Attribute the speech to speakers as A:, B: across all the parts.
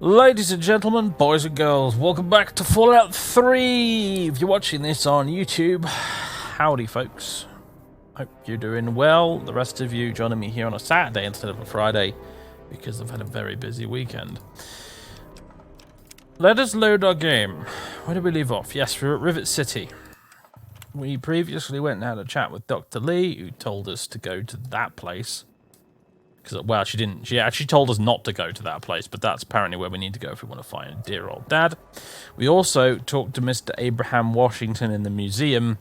A: Ladies and gentlemen, boys and girls, welcome back to Fallout 3! If you're watching this on YouTube, howdy folks. Hope you're doing well. The rest of you joining me here on a Saturday instead of a Friday, because I've had a very busy weekend. Let us load our game. Where did we leave off? Yes, we're at Rivet City. We previously went and had a chat with Dr. Lee, who told us to go to that place. Well, she didn't. She actually told us not to go to that place, but that's apparently where we need to go if we want to find dear old dad. We also talked to Mr. Abraham Washington in the museum,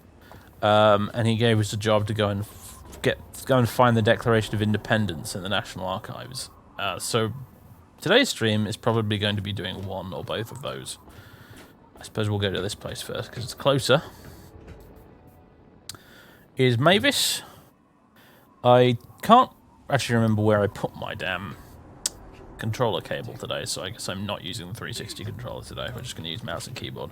A: and he gave us a job to go and find the Declaration of Independence in the National Archives. So today's stream is probably going to be doing one or both of those. I suppose we'll go to this place first because it's closer. Is Mavis? I can't actually remember where I put my damn controller cable today, so I guess I'm not using the 360 controller today. We're just going to use mouse and keyboard.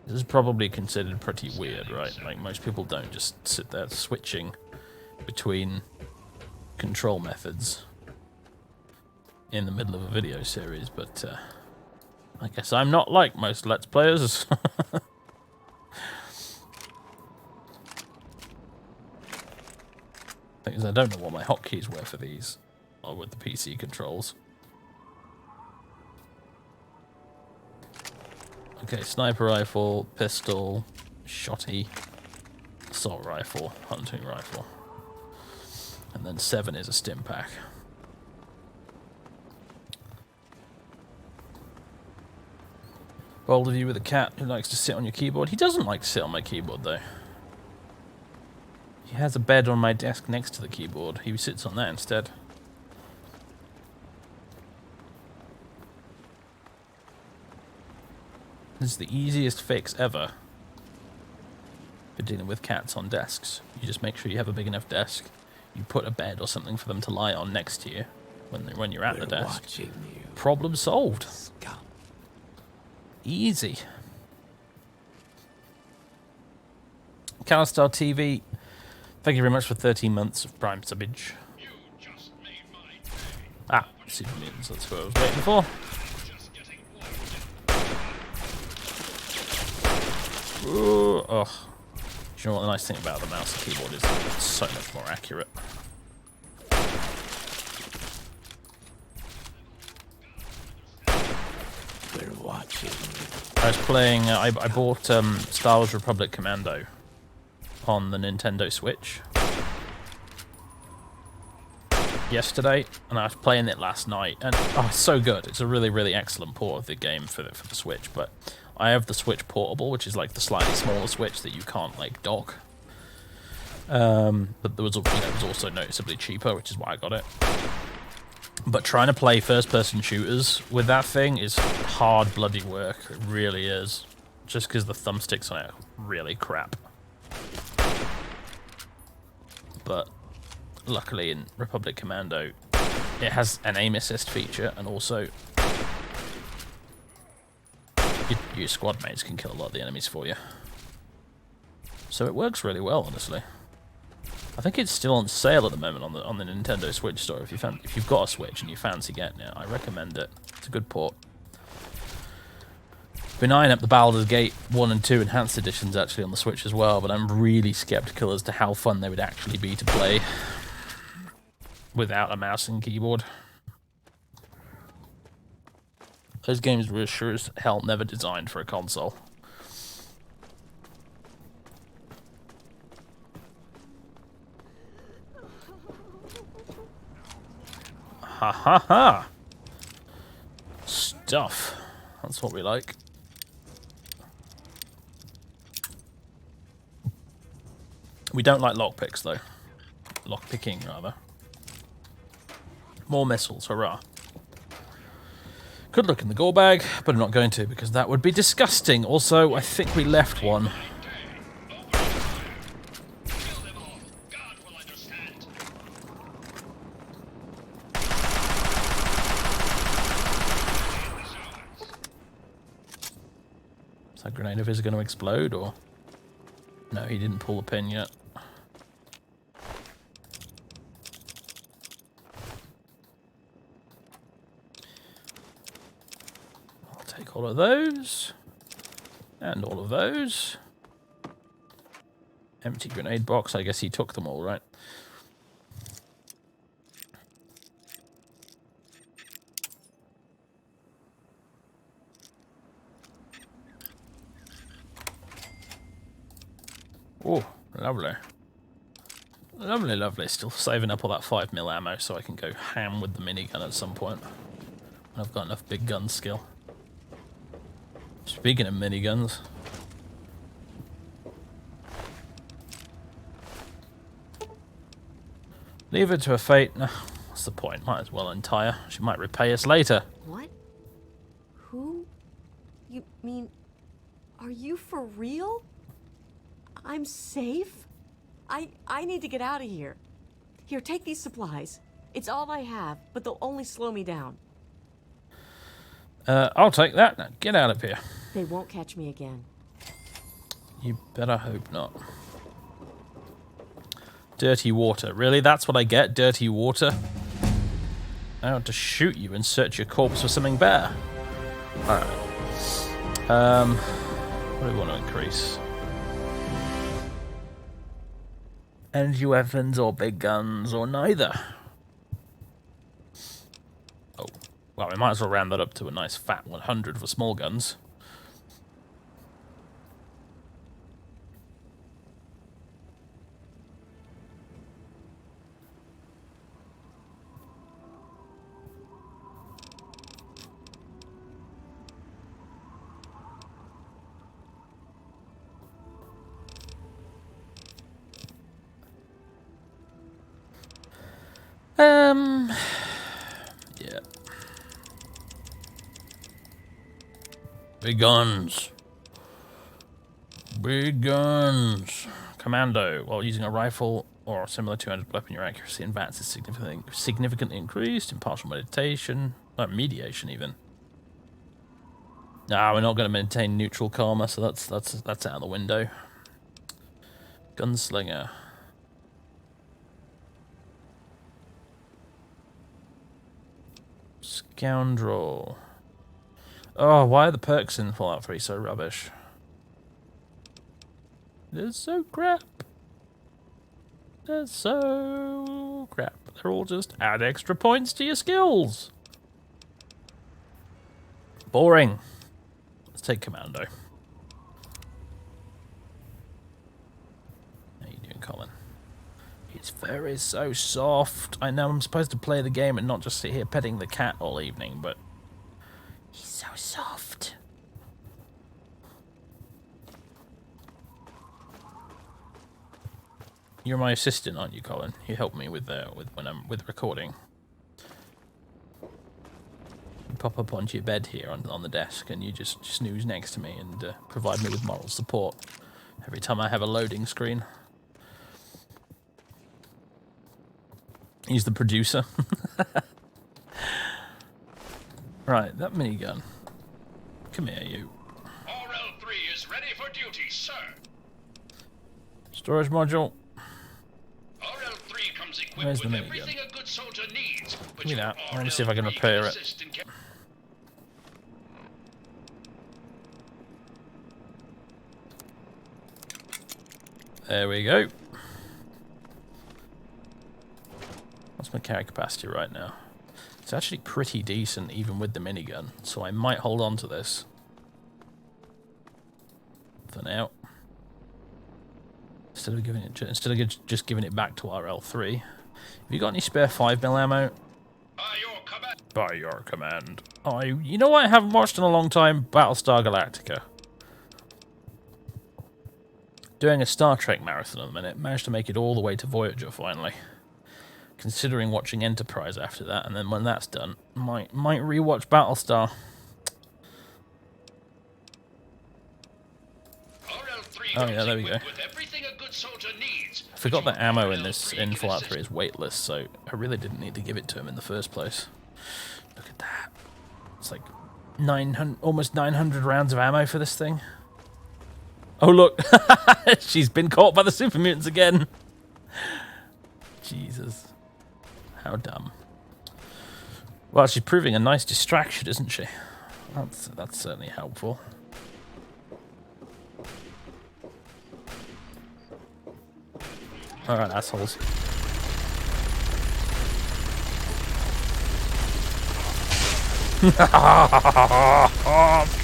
A: This is probably considered pretty weird, right? Like, most people don't just sit there switching between control methods in the middle of a video series, but I guess I'm not like most Let's Players. Because I don't know what my hotkeys were for these, or with the PC controls. Okay, sniper rifle, pistol, shotty, assault rifle, hunting rifle. And then 7 is a stim pack. Bold of you with a cat who likes to sit on your keyboard. He doesn't like to sit on my keyboard, though. He has a bed on my desk next to the keyboard. He sits on that instead. This is the easiest fix ever for dealing with cats on desks. You just make sure you have a big enough desk. You put a bed or something for them to lie on next to you when you're at the desk. Problem solved. Easy. Calistar TV. Thank you very much for 13 months of Prime subbage. Super mutants, that's what I was waiting for. Ooh, oh. Do you know what the nice thing about the mouse and keyboard is? It's so much more accurate.
B: We're watching.
A: I was playing, I bought Star Wars Republic Commando on the Nintendo Switch yesterday, and I was playing it last night, and oh, it's so good. It's a really, really excellent port of the game for the Switch, but I have the Switch Portable, which is like the slightly smaller Switch that you can't like dock. But there was, it was also noticeably cheaper, which is why I got it. But trying to play first-person shooters with that thing is hard bloody work. It really is. Just because the thumbsticks on it are really crap. But luckily in Republic Commando, it has an aim assist feature, and also your squad mates can kill a lot of the enemies for you. So it works really well, honestly. I think it's still on sale at the moment on the Nintendo Switch store. If you've got a Switch and you fancy getting it, I recommend it. It's a good port. Been eyeing up the Baldur's Gate 1 and 2 Enhanced Editions actually on the Switch as well, but I'm really skeptical as to how fun they would actually be to play without a mouse and keyboard. Those games were sure as hell never designed for a console. Ha ha ha! Stuff. That's what we like. We don't like lockpicks, though. Lockpicking, rather. More missiles, hurrah. Could look in the gore bag, but I'm not going to, because that would be disgusting. Also, I think we left one. Is that grenade of his going to explode, or...? No, he didn't pull the pin yet. Take all of those. And all of those. Empty grenade box. I guess he took them all, right? Oh, lovely. Lovely, lovely. Still saving up all that 5mm ammo so I can go ham with the minigun at some point. When I've got enough big gun skill. Speaking of miniguns. Leave her to her fate. No, what's the point? Might as well untie her. She might repay us later.
C: What? Who? You mean... Are you for real? I'm safe? I need to get out of here. Here, take these supplies. It's all I have, but they'll only slow me down.
A: I'll take that. Now get out of here.
C: They won't catch me again.
A: You better hope not. Dirty water. Really? That's what I get? Dirty water? I want to shoot you and search your corpse for something better. Alright. What do we want to increase? Energy weapons or big guns or neither? Oh. Well, we might as well round that up to a nice fat 100 for small guns. Yeah. Big guns. Big guns. Commando. While using a rifle or similar 200 weapon, your accuracy and VATS is significantly increased. Impartial meditation. Mediation, even. Nah, we're not going to maintain neutral karma, so that's out of the window. Gunslinger. Scoundrel. Oh, why are the perks in Fallout 3 so rubbish? They're so crap. They're so crap. They're all just add extra points to your skills. Boring. Let's take Commando. How you doing, Colin? His fur is so soft. I know I'm supposed to play the game and not just sit here petting the cat all evening, but he's so soft. You're my assistant, aren't you, Colin? You help me with when I'm with recording. You pop up onto your bed here on the desk, and you just snooze next to me and provide me with moral support every time I have a loading screen. He's the producer. Right, that minigun. Come here, you.
D: RL3 is ready for duty, sir.
A: Storage module.
D: RL3 comes equipped
A: Where's the
D: with
A: minigun?
D: everything a good soldier needs. But
A: Give me that.
D: your
A: I want to see if I can
D: RL3
A: repair it.
D: assist in
A: There we go. What's my carry capacity right now? It's actually pretty decent even with the minigun, so I might hold on to this for now. Instead of just giving it back to RL3. Have you got any spare 5mm ammo?
D: By your command.
A: By your command. You know what I haven't watched in a long time? Battlestar Galactica. Doing a Star Trek marathon at the minute. Managed to make it all the way to Voyager finally. Considering watching Enterprise after that, and then when that's done, might rewatch Battlestar. Oh yeah, there we go. I forgot that ammo in Fallout 3 is weightless, so I really didn't need to give it to him in the first place. Look at that. It's like 900, almost 900 rounds of ammo for this thing. Oh look, she's been caught by the super mutants again. Jesus. How dumb. Well, she's proving a nice distraction, isn't she? That's certainly helpful. Alright, assholes.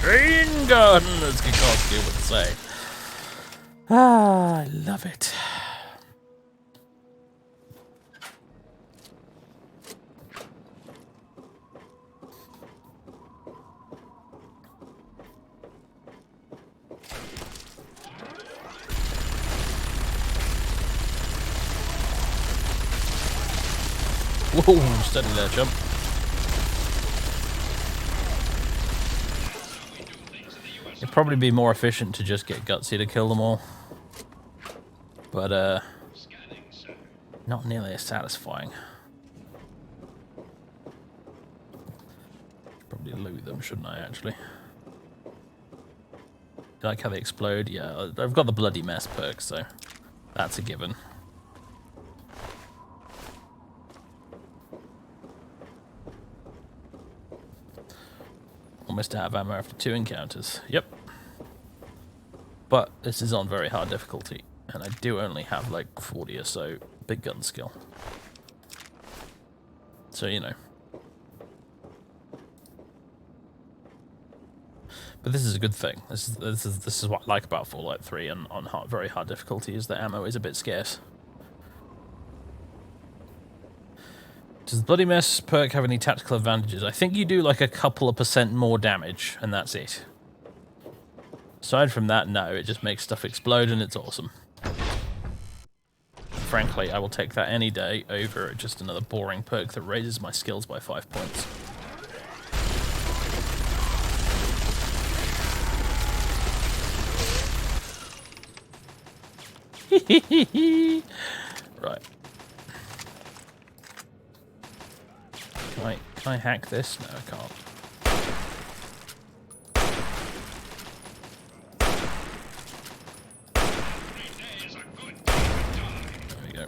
A: Train gun, as Kikoski would say. Ah, I love it. Whoa, steady there, chump. It'd probably be more efficient to just get Gutsy to kill them all. But, not nearly as satisfying. Probably loot them, shouldn't I, actually? You like how they explode? Yeah, I've got the Bloody Mess perk, so that's a given. Almost out of ammo after 2 encounters. Yep. But this is on very hard difficulty, and I do only have like 40 or so big gun skill. So, you know. But this is a good thing. This is what I like about Fallout 3 and on very hard difficulty is that ammo is a bit scarce. Does the Bloody Mess perk have any tactical advantages? I think you do like a couple of % more damage, and that's it. Aside from that, no, it just makes stuff explode and it's awesome. Frankly, I will take that any day over just another boring perk that raises my skills by 5 points. Right. Can I hack this? No, I can't. There we go.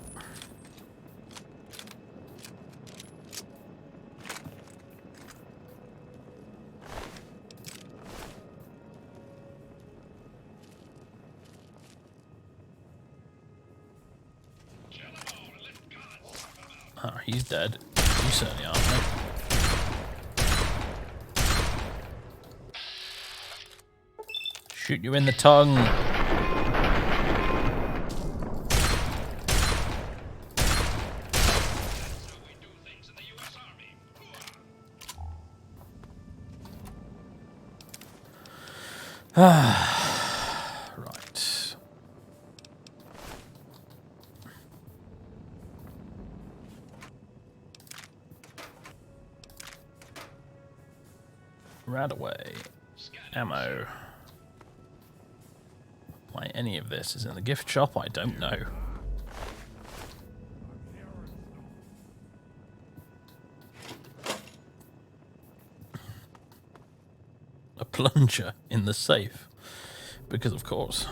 A: Ah, he's dead. You certainly aren't, mate. Shoot you in the tongue. Right. Right away. Ammo. Why any of this is in the gift shop, I don't know. A plunger in the safe. Because of course.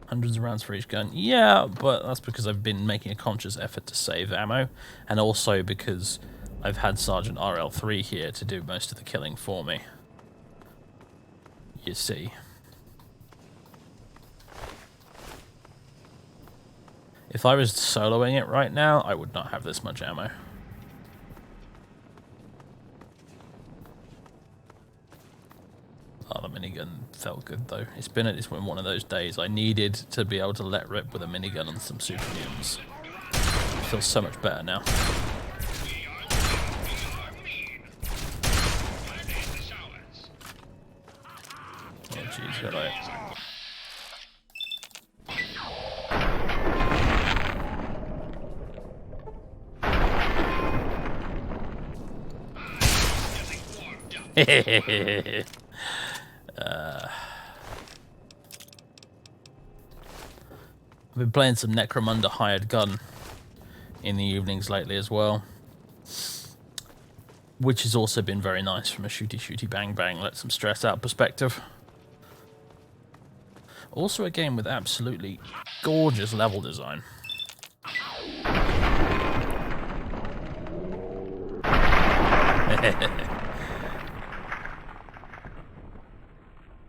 A: Hundreds of rounds for each gun. Yeah, but that's because I've been making a conscious effort to save ammo, and also because I've had Sergeant RL3 here to do most of the killing for me. You see. If I was soloing it right now, I would not have this much ammo. Oh, the minigun felt good though. It's been one of those days I needed to be able to let rip with a minigun and some super mutants. It feels so much better now. Oh jeez, got it. I've been playing some Necromunda Hired Gun in the evenings lately as well, which has also been very nice from a shooty bang bang, let some stress out perspective. Also a game with absolutely gorgeous level design.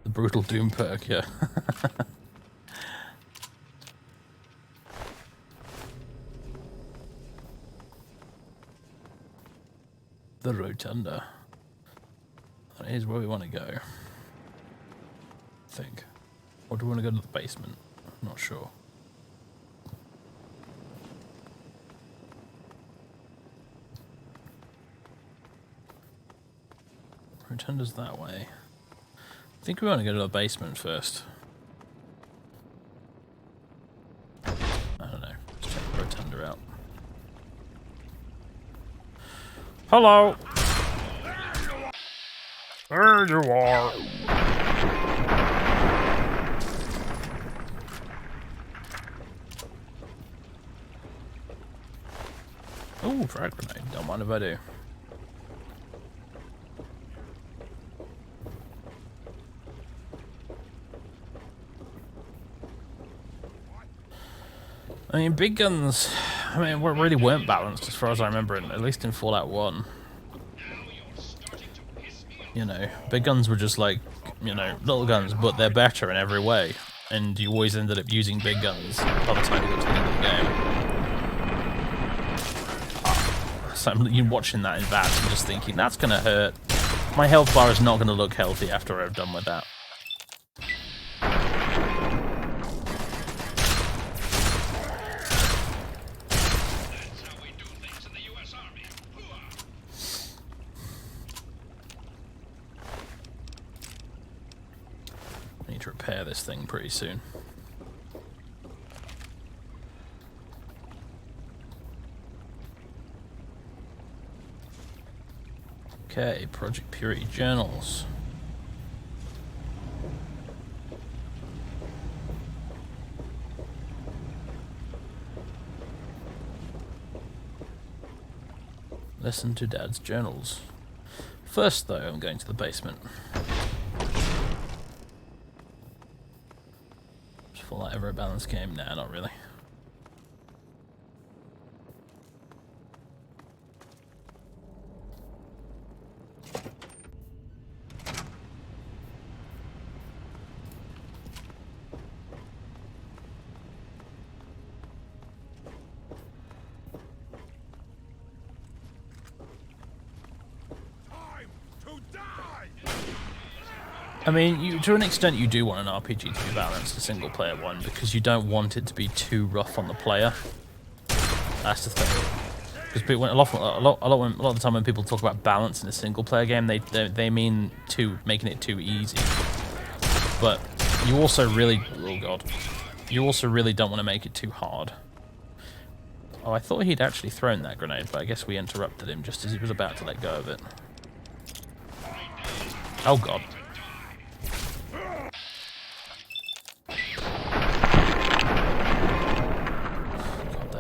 A: The brutal doom perk, yeah. The rotunda. That is where we want to go. I think. Or do we want to go to the basement? I'm not sure. Rotunda's that way. I think we want to go to the basement first. I don't know. Let's check the rotunda out. Hello! There you are! Ooh, frag grenade. Don't mind if I do. I mean, big guns, I mean, really weren't balanced as far as I remember, at least in Fallout 1. You know, big guns were just like, you know, little guns, but they're better in every way. And you always ended up using big guns by the time you got to the end of the game. So I'm watching that in VATS and just thinking, that's going to hurt. My health bar is not going to look healthy after I've done with that. I need to repair this thing pretty soon. Okay, Project Purity journals. Listen to Dad's journals. First, though, I'm going to the basement. Just feel like ever a balanced game? Nah, not really. I mean, to an extent, you do want an RPG to be balanced, a single-player one, because you don't want it to be too rough on the player. That's the thing. Because a lot of the time when people talk about balance in a single-player game, they mean making it too easy. But you also really, oh god, you also really don't want to make it too hard. Oh, I thought he'd actually thrown that grenade, but I guess we interrupted him just as he was about to let go of it. Oh god.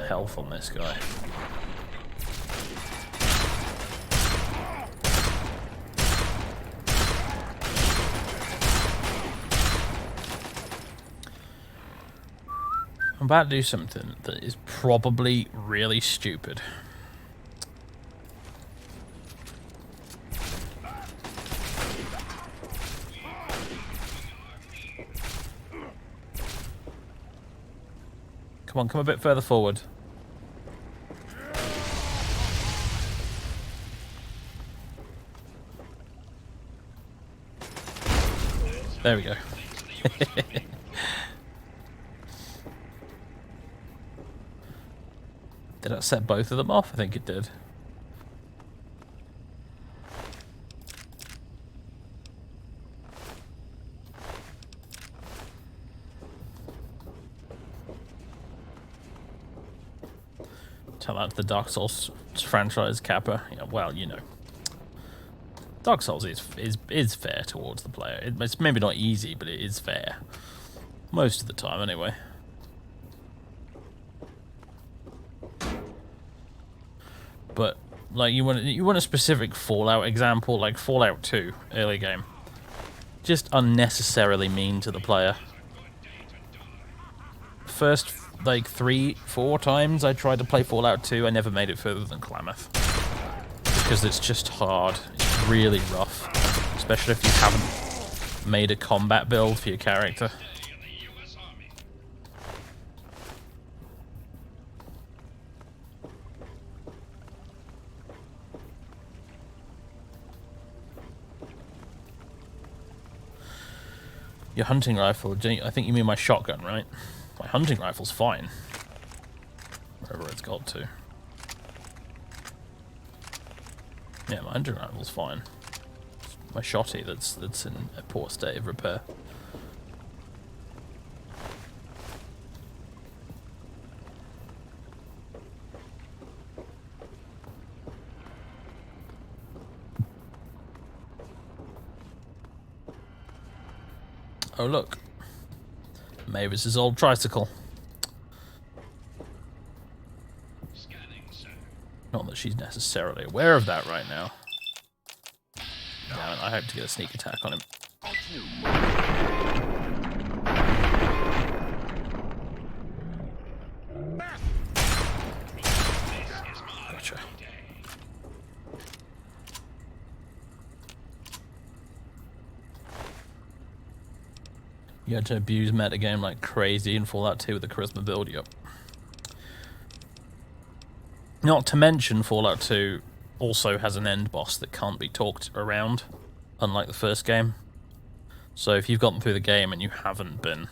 A: Health on this guy. I'm about to do something that is probably really stupid. Come on, come a bit further forward. There we go. Did that set both of them off? I think it did. Tell that to the Dark Souls franchise capper. Yeah, well, you know. Dark Souls is fair towards the player. It's maybe not easy, but it is fair. Most of the time, anyway. But like you want a specific Fallout example, like Fallout 2, early game. Just unnecessarily mean to the player. first, like, 3-4 times I tried to play Fallout 2, I never made it further than Klamath. Because it's just hard. It's really rough. Especially if you haven't made a combat build for your character. Your hunting rifle, I think you mean my shotgun, right? My hunting rifle's fine. Wherever it's got to. Yeah, my hunting rifle's fine. It's my shotty that's in a poor state of repair. Oh look, Mavis's old tricycle. Not that she's necessarily aware of that right now. Damn it, I hope to get a sneak attack on him. Gotcha. You had to abuse metagame like crazy in Fallout 2 with the charisma build, yep. Not to mention, Fallout 2 also has an end boss that can't be talked around, unlike the first game. So if you've gotten through the game and you haven't been,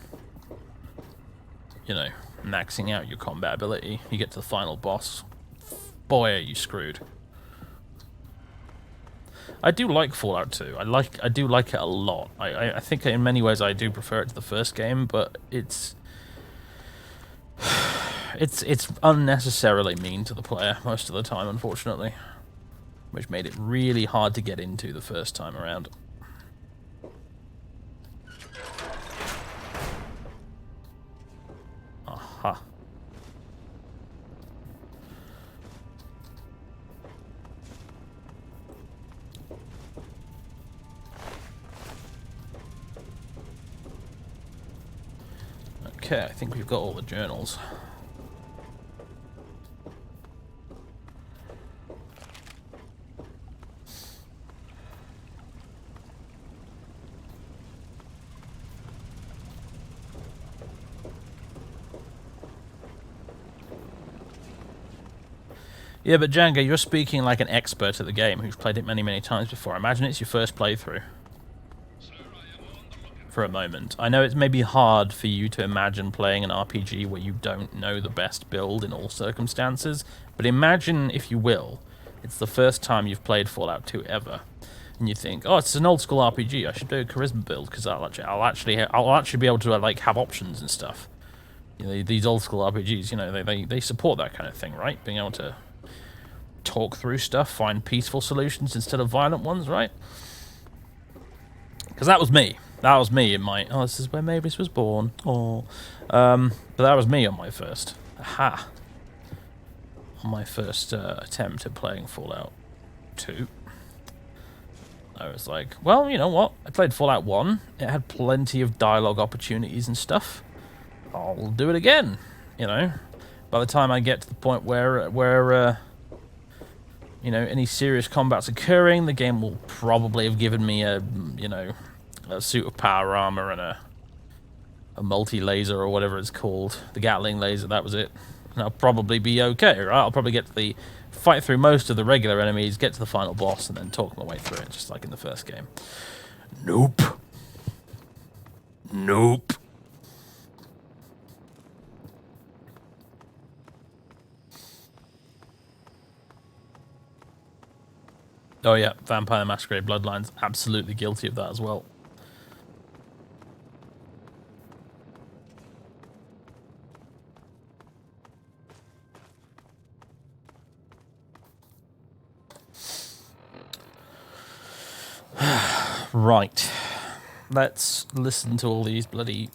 A: you know, maxing out your combat ability, you get to the final boss, boy are you screwed. I do like Fallout 2. I do like it a lot. I think in many ways I do prefer it to the first game, but it's unnecessarily mean to the player most of the time, unfortunately, which made it really hard to get into the first time around. Aha. Okay, I think we've got all the journals. Yeah, but Django, you're speaking like an expert at the game who's played it many, many times before. Imagine it's your first playthrough. For a moment. I know it's maybe hard for you to imagine playing an RPG where you don't know the best build in all circumstances, but imagine, if you will, it's the first time you've played Fallout 2 ever, and you think, oh, it's an old school RPG, I should do a charisma build, because I'll actually be able to like have options and stuff. You know, these old school RPGs, you know, they support that kind of thing, right? Being able to talk through stuff, find peaceful solutions instead of violent ones, right? Because that was me. That was me in my... Oh, this is where Mavis was born. Oh. But that was me on my first... Aha. On my first attempt at playing Fallout 2. I was like, well, you know what? I played Fallout 1. It had plenty of dialogue opportunities and stuff. I'll do it again, you know? By the time I get to the point where you know, any serious combat's occurring, the game will probably have given me a, you know... a suit of power armor and a multi-laser or whatever it's called. The Gatling laser, that was it. And I'll probably be okay, right? I'll probably get to the fight through most of the regular enemies, get to the final boss, and then talk my way through it, just like in the first game. Nope. Nope. Oh yeah, Vampire Masquerade Bloodlines, absolutely guilty of that as well. Right. Let's listen to all these bloody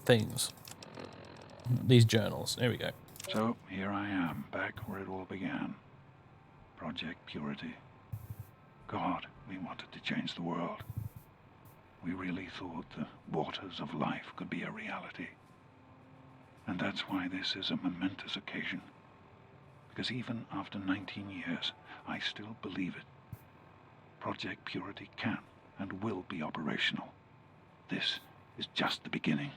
A: things. These journals. Here we go.
E: So, here I am, back where it all began. Project Purity. God, we wanted to change the world. We really thought the waters of life could be a reality. And that's why this is a momentous occasion. Because even after 19 years, I still believe it. Project Purity can and will be operational. This is just the beginning.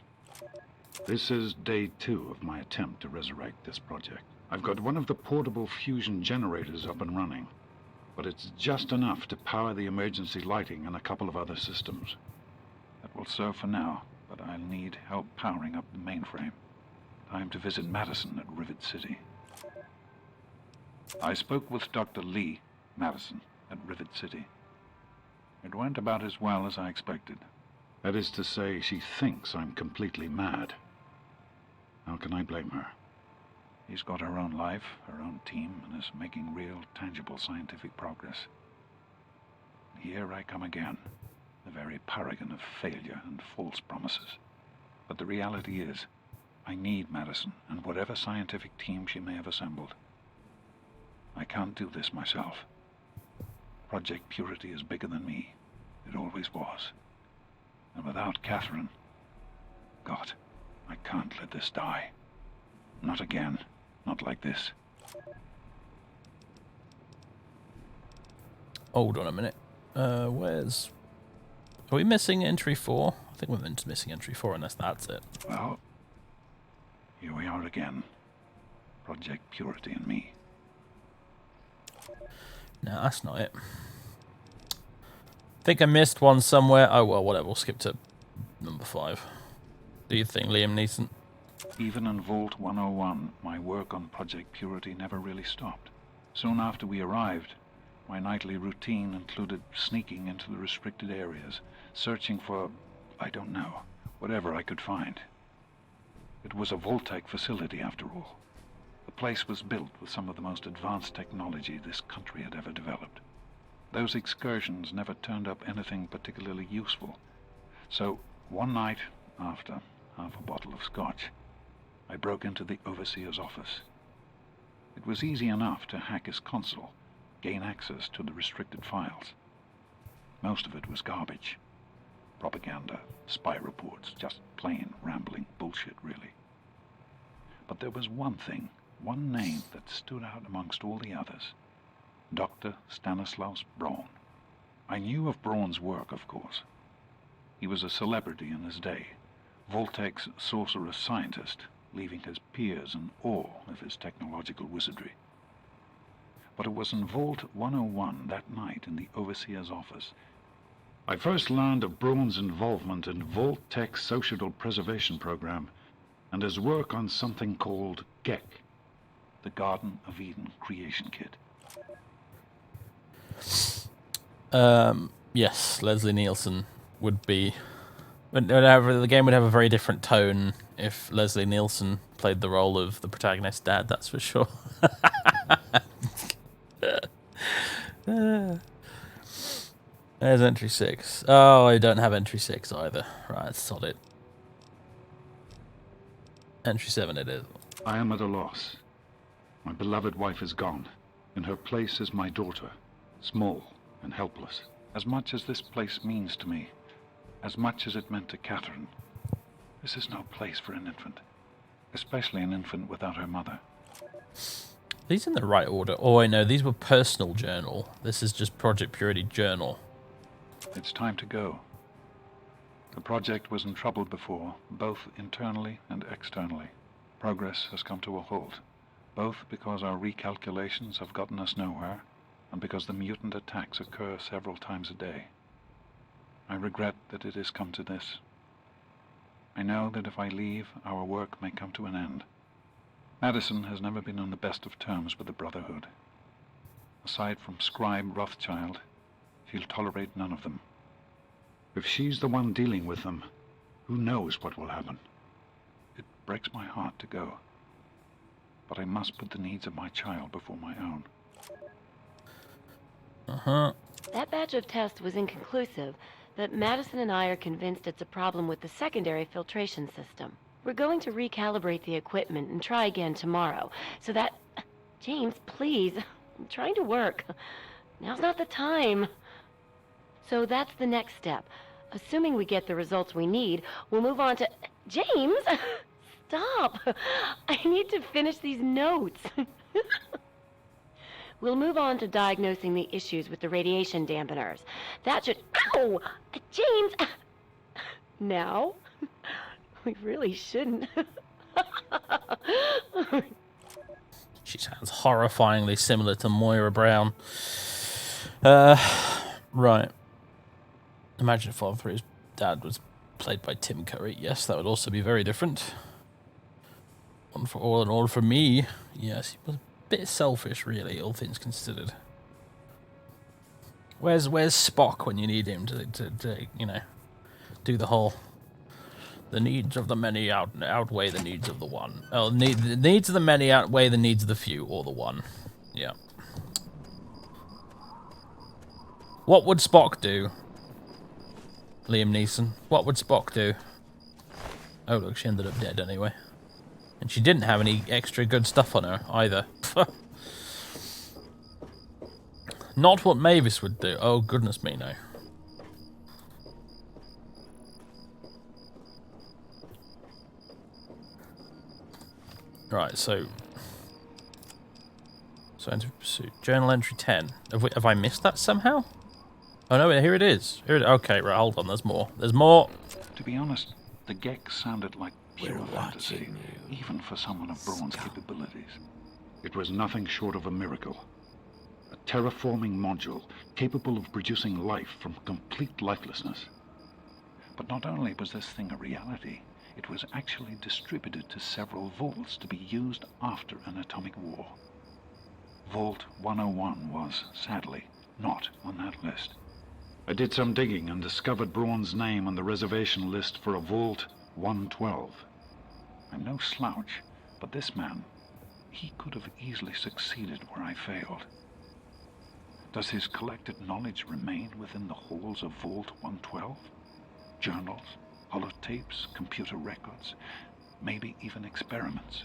F: This is day 2 of my attempt to resurrect this project. I've got one of the portable fusion generators up and running, but it's just enough to power the emergency lighting and a couple of other systems.
E: That will serve for now, but I'll need help powering up the mainframe. Time to visit Madison at Rivet City. I spoke with Dr. Lee, Madison, at Rivet City. It went about as well as I expected.
F: That is to say, she thinks I'm completely mad. How can I blame her?
E: She's got her own life, her own team, and is making real, tangible scientific progress. Here I come again, the very paragon of failure and false promises. But the reality is, I need Madison and whatever scientific team she may have assembled. I can't do this myself. Project Purity is bigger than me. It always was. And without Catherine, God, I can't let this die. Not again. Not like this.
A: Hold on a minute. Where's... Are we missing entry 4? I think we're missing entry 4 unless that's it.
E: Well, here we are again. Project Purity and me.
A: No, that's not it. I think I missed one somewhere. Oh, well, whatever. We'll skip to number 5. Do you think, Liam Neeson?
E: Even in Vault 101, my work on Project Purity never really stopped. Soon after we arrived, my nightly routine included sneaking into the restricted areas, searching for, I don't know, whatever I could find. It was a Voltec facility, after all. The place was built with some of the most advanced technology this country had ever developed. Those excursions never turned up anything particularly useful. So, one night, after half a bottle of scotch, I broke into the overseer's office. It was easy enough to hack his console, gain access to the restricted files. Most of it was garbage. Propaganda, spy reports, just plain rambling bullshit, really. But there was one thing, one name that stood out amongst all the others. Dr. Stanislaus Braun. I knew of Braun's work, of course. He was a celebrity in his day, Voltec's sorcerous scientist, leaving his peers in awe of his technological wizardry. But it was in Vault 101 that night in the overseer's office.
F: I first learned of Braun's involvement in Voltec's Social Preservation Program and his work on something called GEC,
E: the Garden of Eden Creation Kit.
A: Yes, Leslie Nielsen would be... The game would have a very different tone if Leslie Nielsen played the role of the protagonist's dad, that's for sure. There's entry 6. Oh, I don't have entry 6 either. Right, solid. Entry 7 it is.
F: I am at a loss. My beloved wife is gone. In her place is my daughter, small and helpless.
E: As much as this place means to me, as much as it meant to Catherine, this is no place for an infant, especially an infant without her mother.
A: These in the right order. Oh, I know. These were personal journal. This is just Project Purity journal.
E: It's time to go. The project was in trouble before, both internally and externally. Progress has come to a halt, both because our recalculations have gotten us nowhere, and because the mutant attacks occur several times a day. I regret that it has come to this. I know that if I leave, our work may come to an end. Madison has never been on the best of terms with the Brotherhood. Aside from Scribe Rothschild, she'll tolerate none of them.
F: If she's the one dealing with them, who knows what will happen?
E: It breaks my heart to go, but I must put the needs of my child before my own.
G: That batch of tests was inconclusive, but Madison and I are convinced it's a problem with the secondary filtration system. We're going to recalibrate the equipment and try again tomorrow, so that... James, please. I'm trying to work. Now's not the time. So that's the next step. Assuming we get the results we need, we'll move on to... James! stop. I need to finish these notes. We'll move on to diagnosing the issues with the radiation dampeners. That should... Ow! James! Now? We really shouldn't.
A: She sounds horrifyingly similar to Moira Brown. Right. Imagine if Father 3's dad was played by Tim Curry. Yes, that would also be very different. One for all and all for me. Yes, he was a bit selfish, really, all things considered. Where's Spock when you need him to you know, do the whole... The needs of the many outweigh the needs of the one. Oh, the needs of the many outweigh the needs of the few, or the one. Yeah. What would Spock do? Liam Neeson. What would Spock do? Oh, look, she ended up dead anyway. And she didn't have any extra good stuff on her, either. Not what Mavis would do. Oh, goodness me, no. Right, so enter pursuit. Journal entry 10. Have I missed that somehow? Oh no, here it is. Okay, right, hold on, there's more. There's more.
E: To be honest, the Gex sounded like pure
B: We're
E: fantasy,
B: watching you.
E: even for someone of Braun's capabilities.
F: It was nothing short of a miracle. A terraforming module capable of producing life from complete lifelessness.
E: But not only was this thing a reality, it was actually distributed to several vaults to be used after an atomic war. Vault 101 was, sadly, not on that list.
F: I did some digging and discovered Braun's name on the reservation list for a Vault 112.
E: I'm no slouch, but this man, he could have easily succeeded where I failed. Does his collected knowledge remain within the halls of Vault 112? Journals, holotapes, computer records, maybe even experiments.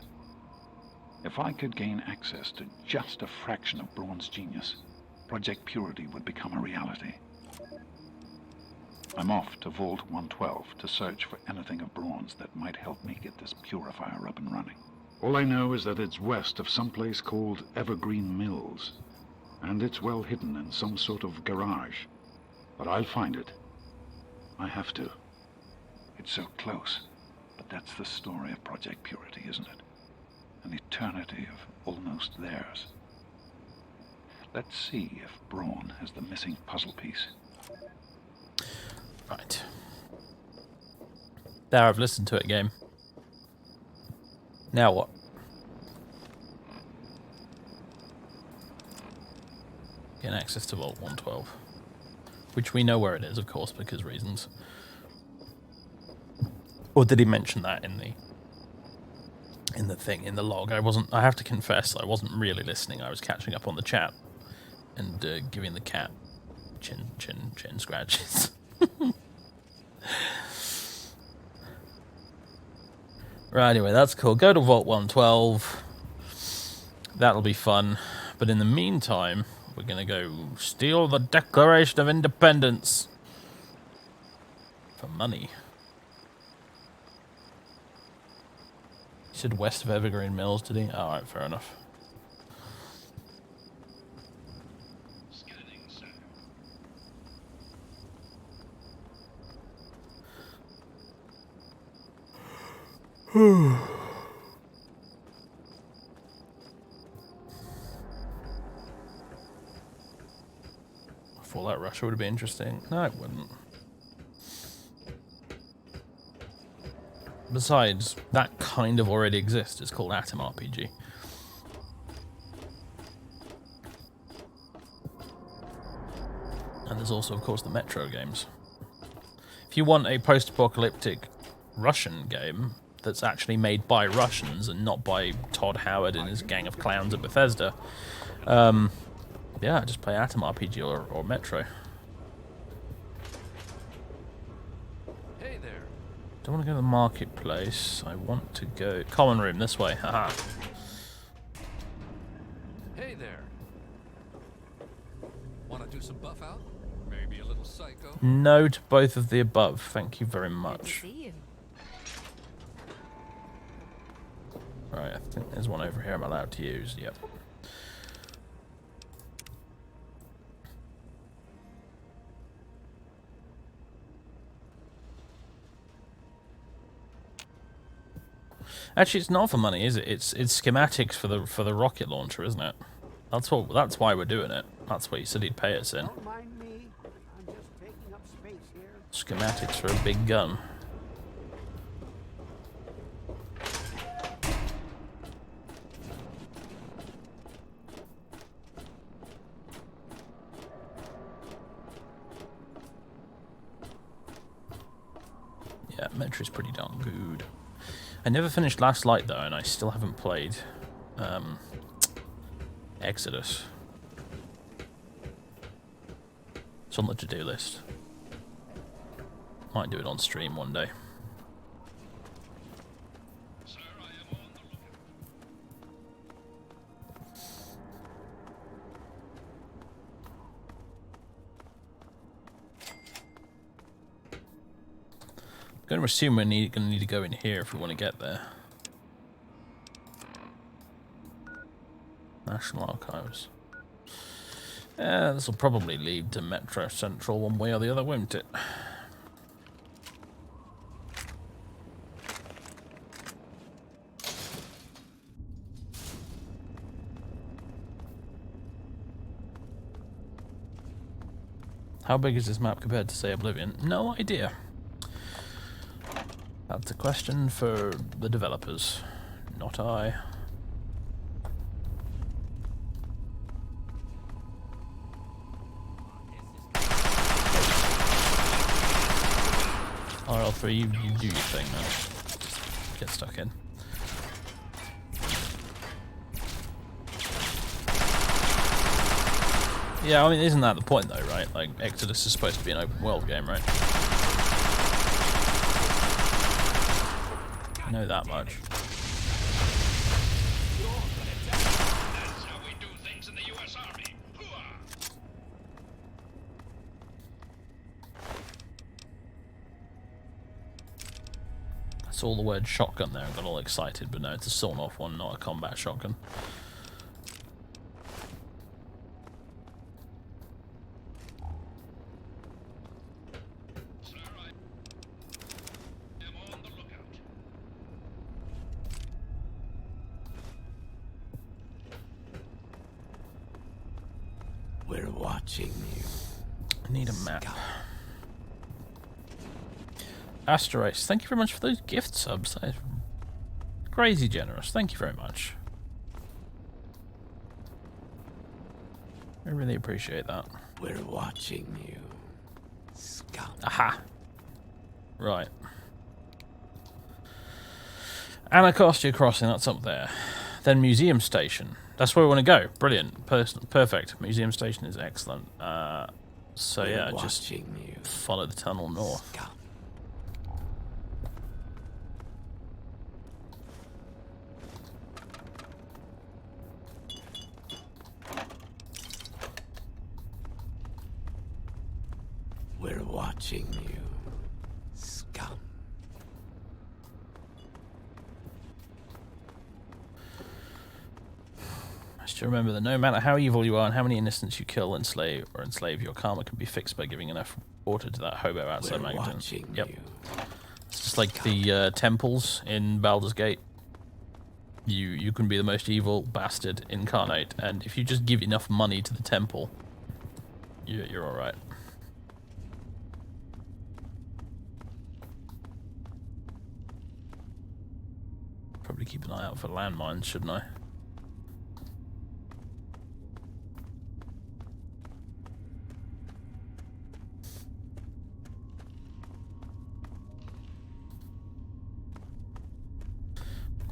E: If I could gain access to just a fraction of Braun's genius, Project Purity would become a reality. I'm off to Vault 112 to search for anything of Braun's that might help me get this purifier up and running.
F: All I know is that it's west of some place called Evergreen Mills, and it's well hidden in some sort of garage. But I'll find it. I have to.
E: It's so close, but that's the story of Project Purity, isn't it? An eternity of almost theirs. Let's see if Braun has the missing puzzle piece.
A: Right. There, I've listened to it, game. Now what? Get access to Vault 112. Which we know where it is, of course, because reasons. Or did he mention that in the thing, in the log? I have to confess, I wasn't really listening. I was catching up on the chat and giving the cat chin scratches. Right, anyway, that's cool. Go to Vault 112. That'll be fun. But in the meantime, we're going to go steal the Declaration of Independence. For money. He said west of Evergreen Mills, did he? Alright, fair enough.
D: Scanning, sir.
A: I thought that Russia would be interesting. No, it wouldn't. Besides, that kind of already exists. It's called Atom RPG. And there's also, of course, the Metro games. If you want a post-apocalyptic Russian game that's actually made by Russians and not by Todd Howard and his gang of clowns at Bethesda, yeah, just play Atom RPG or Metro.
B: Hey there.
A: Don't want to go to the marketplace. I want to go common room this way. Haha.
B: Hey there. Want to do some buff out? Maybe a little psycho?
A: No to both of the above. Thank you very
C: Good to
A: much.
C: see you.
A: Right, I think there's one over here I'm allowed to use. Yep. Actually, it's not for money, is it? It's schematics for the rocket launcher, isn't it? That's why we're doing it. That's what he said he'd pay us in.
H: Don't mind me. I'm just taking up space here.
A: Schematics for a big gun. Yeah, Metro's pretty darn good. I never finished Last Light though, and I still haven't played Exodus. It's on the to-do list. Might do it on stream one day.
D: Sir, I am on the lookout.
A: I'm going to assume we're going to need to go in here if we want to get there. National Archives. Yeah, this will probably lead to Metro Central one way or the other, won't it? How big is this map compared to, say, Oblivion? No idea. That's a question for the developers, not I. RL3, you do your thing, man. Get stuck in. Yeah, I mean, isn't that the point, though, right? Like, Exodus is supposed to be an open world game, right? I know that much.
D: That's how we do things in the U.S. Army. Hooah!
A: I saw the word shotgun there and got all excited, but no, it's a sawn-off one, not a combat shotgun.
D: Sir, I am on the lookout.
H: We're watching you.
A: I need a map. Asteroids, thank you very much for those gift subs. That is crazy generous. Thank you very much. I really appreciate that.
H: We're watching you. Scum.
A: Aha. Right. Anacostia Crossing, that's up there. Then Museum Station. That's where we want to go. Brilliant. Perfect. Museum Station is excellent. So
H: We're
A: yeah, just
H: watching you.
A: follow the tunnel north.
H: Scum. We're watching you. Scum.
A: Just remember that no matter how evil you are and how many innocents you kill, enslave, your karma can be fixed by giving enough water to that hobo outside
H: We're
A: Magneton.
H: watching
A: Yep.
H: you.
A: It's just like the temples in Baldur's Gate. You can be the most evil bastard incarnate, and if you just give enough money to the temple, you're all right. Probably keep an eye out for landmines, shouldn't I?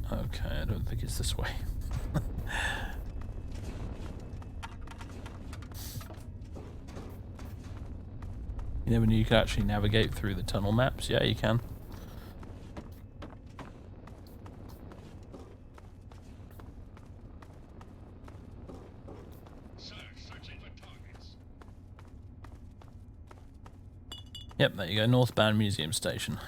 A: Okay, I don't think it's this way. You never knew you could actually navigate through the tunnel maps? Yeah, you can.
D: Sir, searching for targets.
A: Yep, there you go, northbound Museum Station.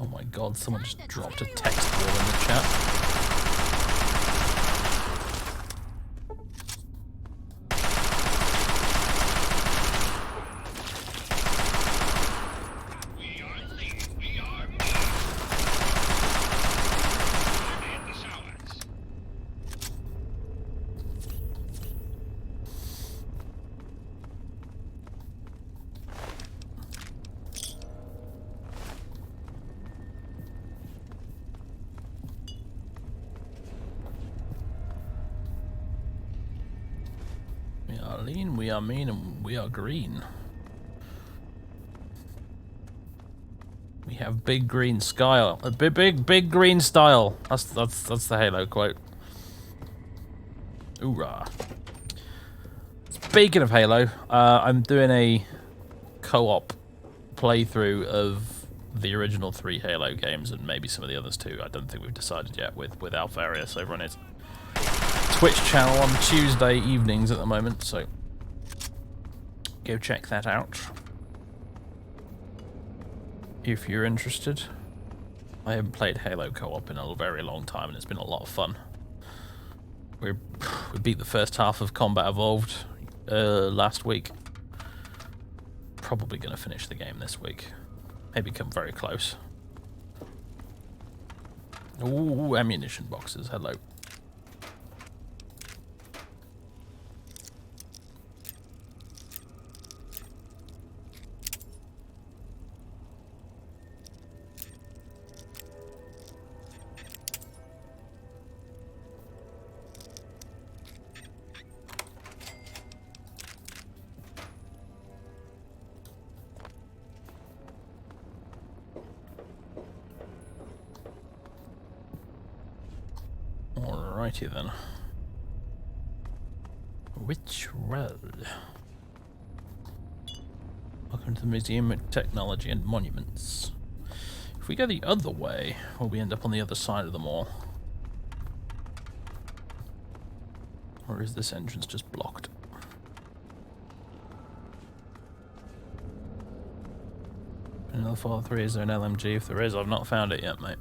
A: Oh my god, someone just dropped a text ball in the chat.
D: We are lead. We are me. And the showers.
A: We are lean, we are mean, and we are green. We have big green style. A big green style. That's the Halo quote. Hoorah. Speaking of Halo, I'm doing a co-op playthrough of the original 3 Halo games and maybe some of the others too. I don't think we've decided yet with Alpharius over on his Twitch channel on Tuesday evenings at the moment, so go check that out if you're interested. I haven't played Halo co-op in a very long time and it's been a lot of fun. We beat the first half of Combat Evolved last week. Probably going to finish the game this week. Maybe come very close. Ooh, ammunition boxes. Hello. Alrighty then. Which road? Welcome to the Museum of Technology and Monuments. If we go the other way, will we end up on the other side of the mall? Or is this entrance just blocked? Another 4-3, is there an LMG? If there is, I've not found it yet, mate.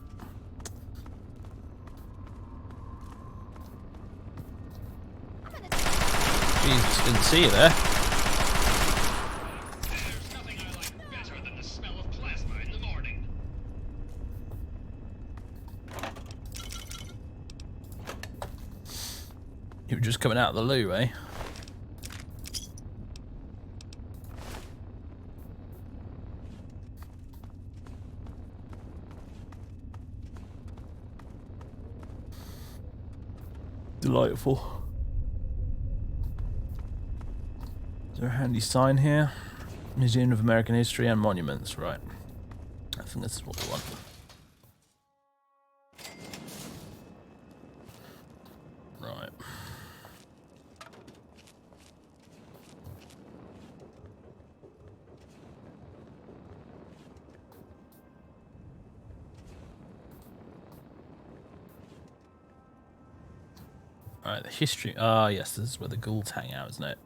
A: Jesus, didn't see you there.
D: There's nothing I like better than the smell of plasma in the morning.
A: You were just coming out of the loo, eh? Delightful. Is there a handy sign here? Museum of American History and Monuments, right. I think this is what we want. Right. Alright, the history. Ah, yes, this is where the ghouls hang out, isn't it?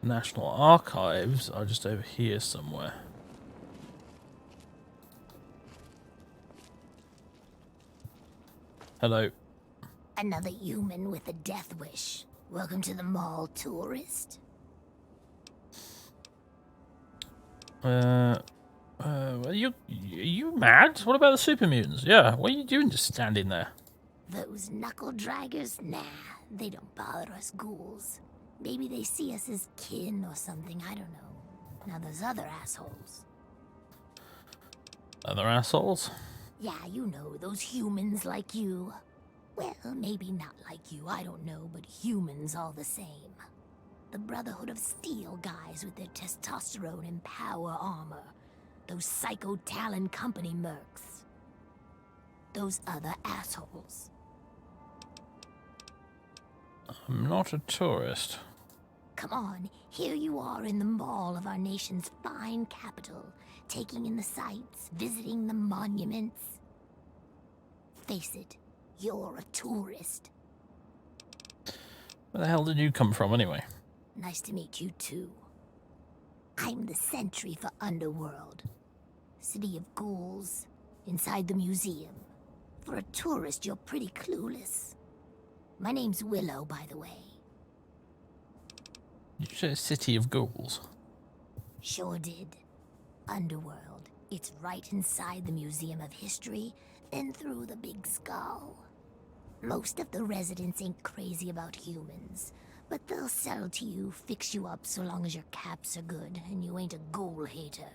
A: National Archives are just over here somewhere. Hello.
I: Another human with a death wish. Welcome to the mall, tourist.
A: Are you mad? What about the super mutants? Yeah, what are you doing just standing there?
I: Those knuckle draggers? Nah, they don't bother us ghouls. Maybe they see us as kin or something, I don't know. Now those other assholes.
A: Other assholes?
I: Yeah, you know, those humans like you. Well, maybe not like you, I don't know, but humans all the same. The Brotherhood of Steel guys with their testosterone and power armor. Those Psycho Talon Company mercs. Those other assholes.
A: I'm not a tourist.
I: Come on, here you are in the mall of our nation's fine capital, taking in the sights, visiting the monuments. Face it, you're a tourist.
A: Where the hell did you come from, anyway?
I: Nice to meet you too. I'm the sentry for Underworld. City of Ghouls, inside the museum. For a tourist, you're pretty clueless. My name's Willow, by the way.
A: Did you say City of Ghouls?
I: Sure did. Underworld. It's right inside the Museum of History, then through the Big Skull. Most of the residents ain't crazy about humans, but they'll sell to you, fix you up so long as your caps are good and you ain't a ghoul hater.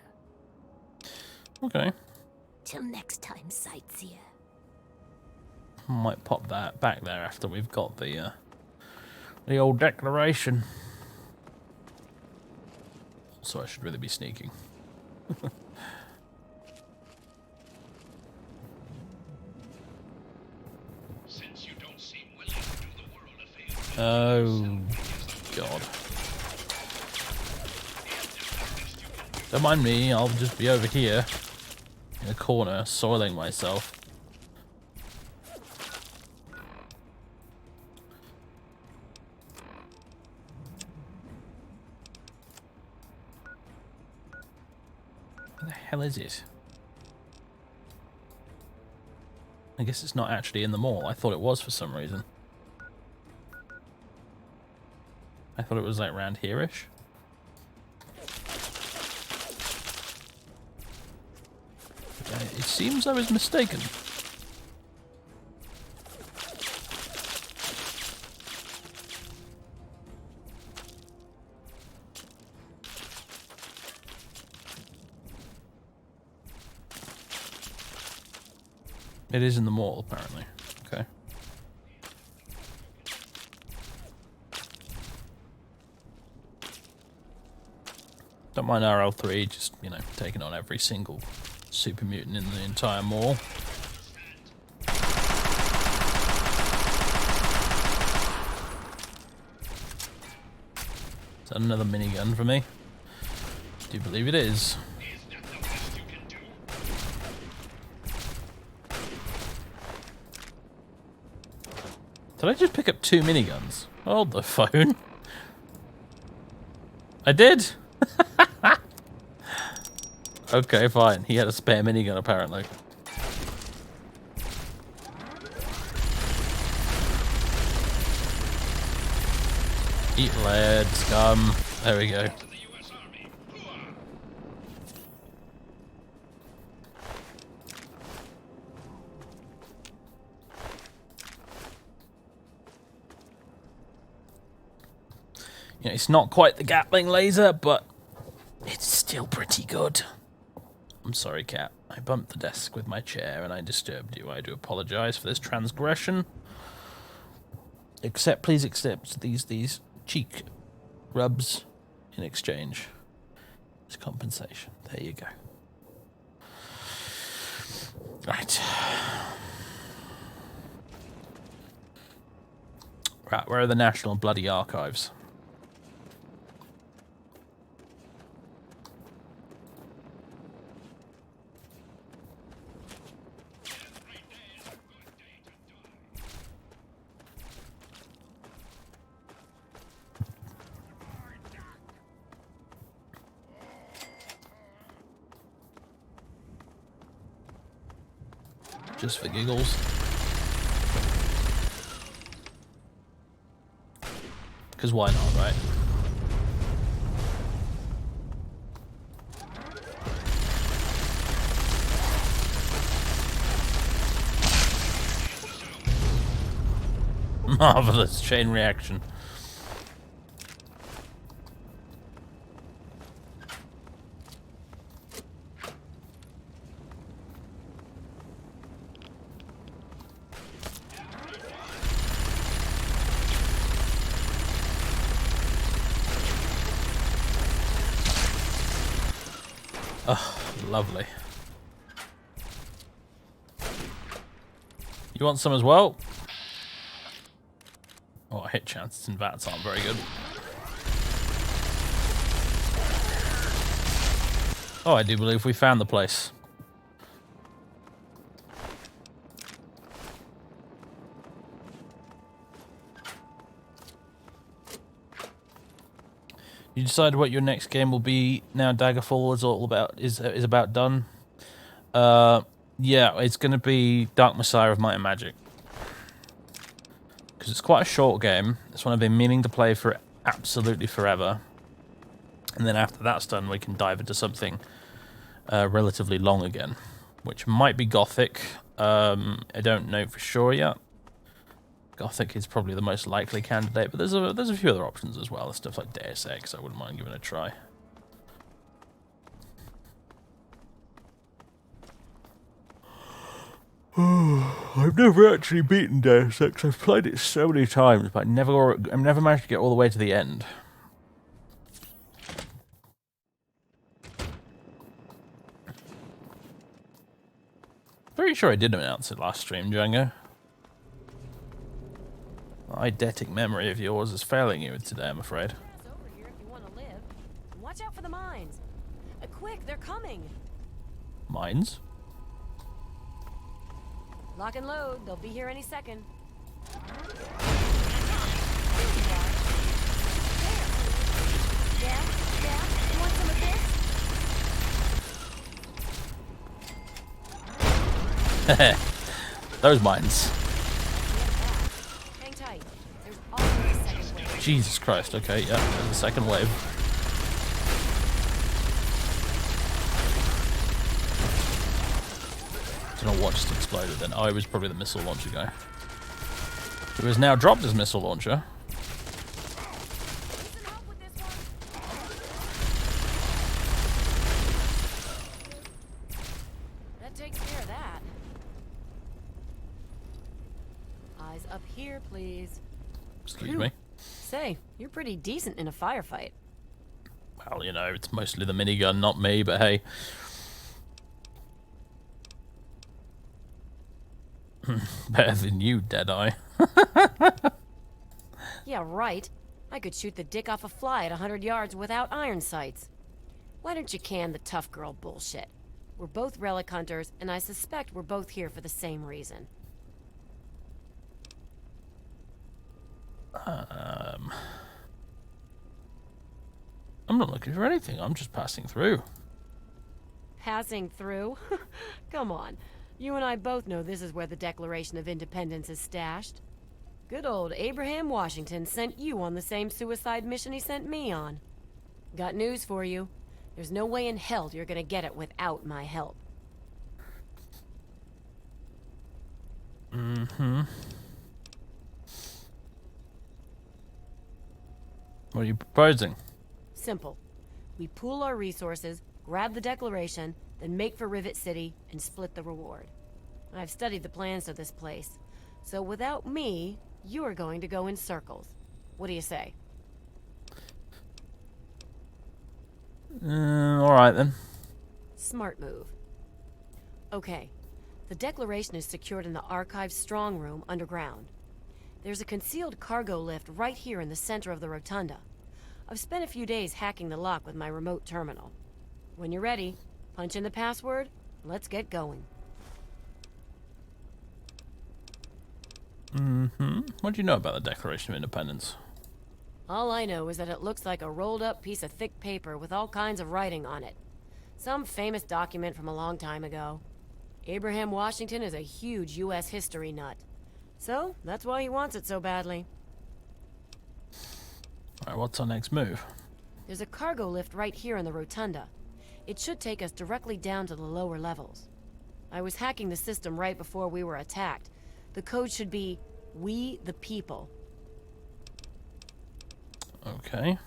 A: Okay.
I: Till next time, sightseer.
A: Might pop that back there after we've got the old declaration. So I should really be sneaking.
D: Since you don't seem willing to do the world a favor.
A: Oh, God. Don't mind me, I'll just be over here in a corner, soiling myself. Where the hell is it? I guess it's not actually in the mall. I thought it was for some reason. I thought it was like around here-ish. It seems I was mistaken. It is in the mall, apparently. Okay. Don't mind RL3, just, you know, taking on every single super mutant in the entire mall. Is that another minigun for me? I do believe it is. Did I just pick up 2 miniguns? Hold the phone. I did? Okay, fine. He had a spare minigun, apparently. Eat lead, scum. There we go. You know, it's not quite the Gatling laser, but it's still pretty good. I'm sorry, cat. I bumped the desk with my chair and I disturbed you. I do apologize for this transgression. Please accept these cheek rubs in exchange as compensation. There you go. Right. Right, where are the National Bloody Archives? Just for giggles. Because why not, right? Marvelous chain reaction. Oh, lovely. You want some as well? Oh, hit chances and VATs aren't very good. Oh, I do believe we found the place. You decide what your next game will be now Daggerfall is all about is about done. Yeah, it's gonna be Dark Messiah of Might and Magic. Because it's quite a short game. It's one I've been meaning to play for absolutely forever. And then after that's done, we can dive into something relatively long again, which might be Gothic. I don't know for sure yet. Gothic is probably the most likely candidate, but there's a few other options as well. Stuff like Deus Ex, I wouldn't mind giving it a try. I've never actually beaten Deus Ex. I've played it so many times, but I've never managed to get all the way to the end. Very sure I did announce it last stream, Django. Eidetic memory of yours is failing you today, I'm afraid.
G: Over here if you want to live. Watch out for the mines. Quick, they're coming.
A: Mines?
G: Lock and load. They'll be here any second. Yeah? You want some of this?
A: Those mines.
G: Hang tight. There's always a second wave.
A: Jesus Christ, okay, yeah, there's a second wave. Don't know what just exploded then. Oh, it was probably the missile launcher guy. Who has now dropped his missile launcher.
G: That takes care of that. Eyes up here, please.
A: Excuse me.
G: Say, you're pretty decent in a firefight.
A: Well, you know, it's mostly the minigun, not me, but hey. Better than you, Deadeye.
G: Yeah, right. I could shoot the dick off a fly at 100 yards without iron sights. Why don't you can the tough girl bullshit? We're both relic hunters, and I suspect we're both here for the same reason.
A: I'm not looking for anything. I'm just passing through.
G: Passing through? Come on. You and I both know this is where the Declaration of Independence is stashed. Good old Abraham Washington sent you on the same suicide mission he sent me on. Got news for you. There's no way in hell you're gonna get it without my help.
A: Mm-hmm. What are you proposing?
G: Simple. We pool our resources, grab the Declaration, then make for Rivet City and split the reward. I've studied the plans of this place, so without me, you are going to go in circles. What do you say?
A: Alright then.
G: Smart move. Okay. The Declaration is secured in the Archive's strong room underground. There's a concealed cargo lift right here in the center of the rotunda. I've spent a few days hacking the lock with my remote terminal. When you're ready, punch in the password, let's get going.
A: Mm-hmm. What do you know about the Declaration of Independence?
G: All I know is that it looks like a rolled-up piece of thick paper with all kinds of writing on it. Some famous document from a long time ago. Abraham Washington is a huge U.S. history nut. So, that's why he wants it so badly.
A: Alright, what's our next move?
G: There's a cargo lift right here in the rotunda. It should take us directly down to the lower levels. I was hacking the system right before we were attacked. The code should be, "We the People."
A: Okay.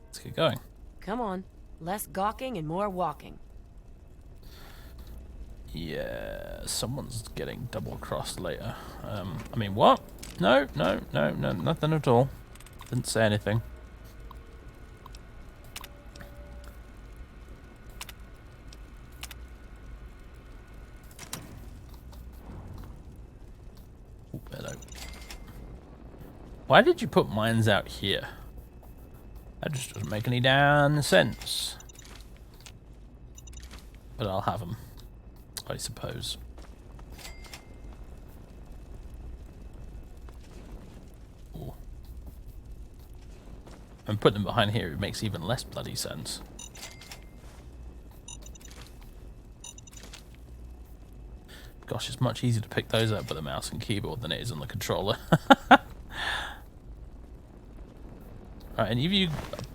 A: Let's get going.
G: Come on. Less gawking and more walking.
A: Yeah, someone's getting double-crossed later. I mean, what? No, nothing at all. Didn't say anything. Ooh, hello. Why did you put mines out here? That just doesn't make any damn sense. But I'll have them, I suppose. Ooh. And putting them behind here, it makes even less bloody sense. Gosh, it's much easier to pick those up with a mouse and keyboard than it is on the controller. Right, and you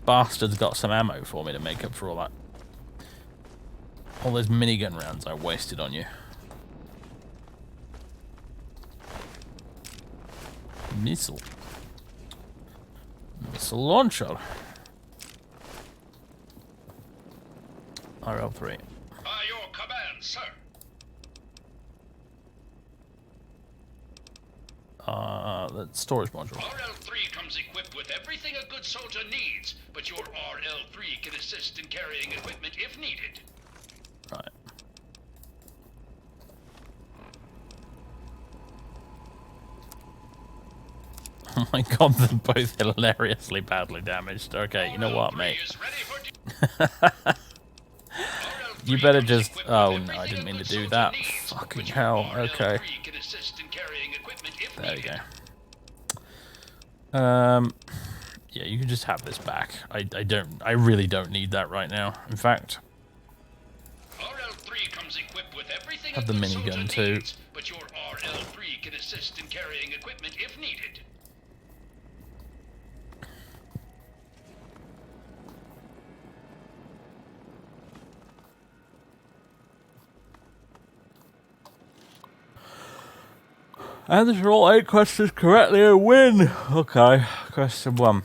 A: bastards got some ammo for me to make up for all that. All those minigun rounds I wasted on you. Missile. Missile launcher. RL3.
D: By your command, sir.
A: The storage module.
D: RL3 comes equipped with everything a good soldier needs, but your RL3 can assist in carrying equipment if needed.
A: Right. Oh my god, they're both hilariously badly damaged. Okay, you know what, mate? You better just... Oh no, I didn't mean to do that. Fucking hell, okay. There we go. Yeah, you can just have this back. I really don't need that right now. In fact,
D: RL3 comes equipped with everything
A: have the minigun too.
D: but your RL3 can assist in carrying equipment if needed.
A: Answer all 8 questions correctly and win. Okay, question 1.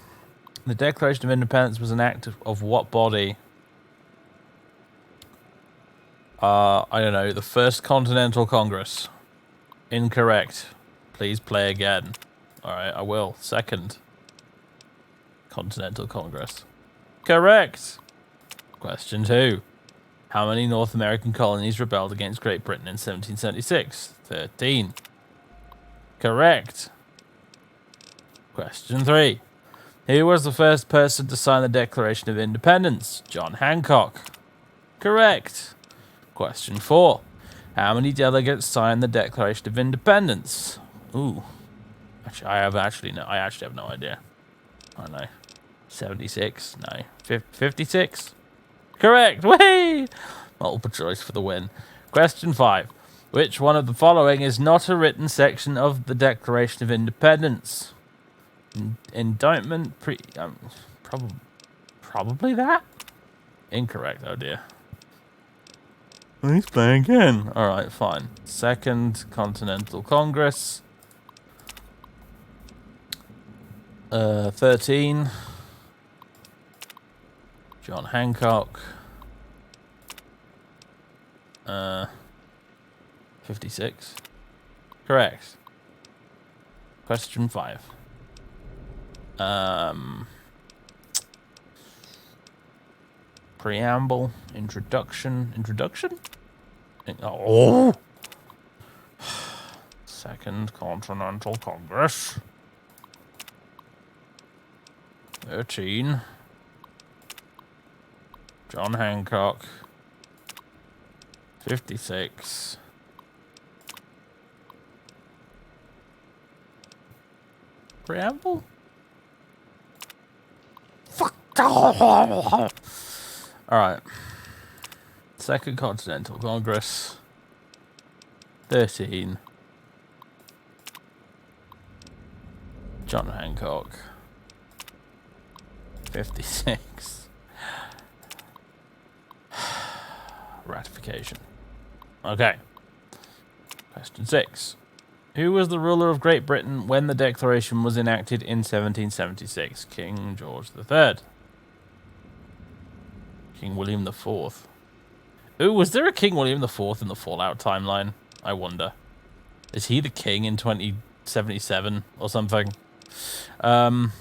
A: The Declaration of Independence was an act of what body? I don't know. The First Continental Congress. Incorrect. Please play again. Alright, I will. Second Continental Congress. Correct. Question 2. How many North American colonies rebelled against Great Britain in 1776? 13. Correct. Question 3. Who was the first person to sign the Declaration of Independence? John Hancock. Correct. Question 4. How many delegates signed the Declaration of Independence? Ooh. Actually, I actually have no idea. I don't know. 76? No. 56? Correct. Whee! Multiple choice for the win. Question 5. Which one of the following is not a written section of the Declaration of Independence? Indictment, probably that? Incorrect, oh dear. Please play again. Alright, fine. Second Continental Congress. 13. John Hancock. 56. Correct. Question 5. Preamble. Introduction. Oh! Second Continental Congress. 13. John Hancock. 56. Preamble? Fuck. Alright. Second Continental Congress. 13. John Hancock. 56. Ratification. Okay. Question 6. Who was the ruler of Great Britain when the Declaration was enacted in 1776? King George III. King William IV. Ooh, was there a King William IV in the Fallout timeline? I wonder. Is he the king in 2077 or something? How on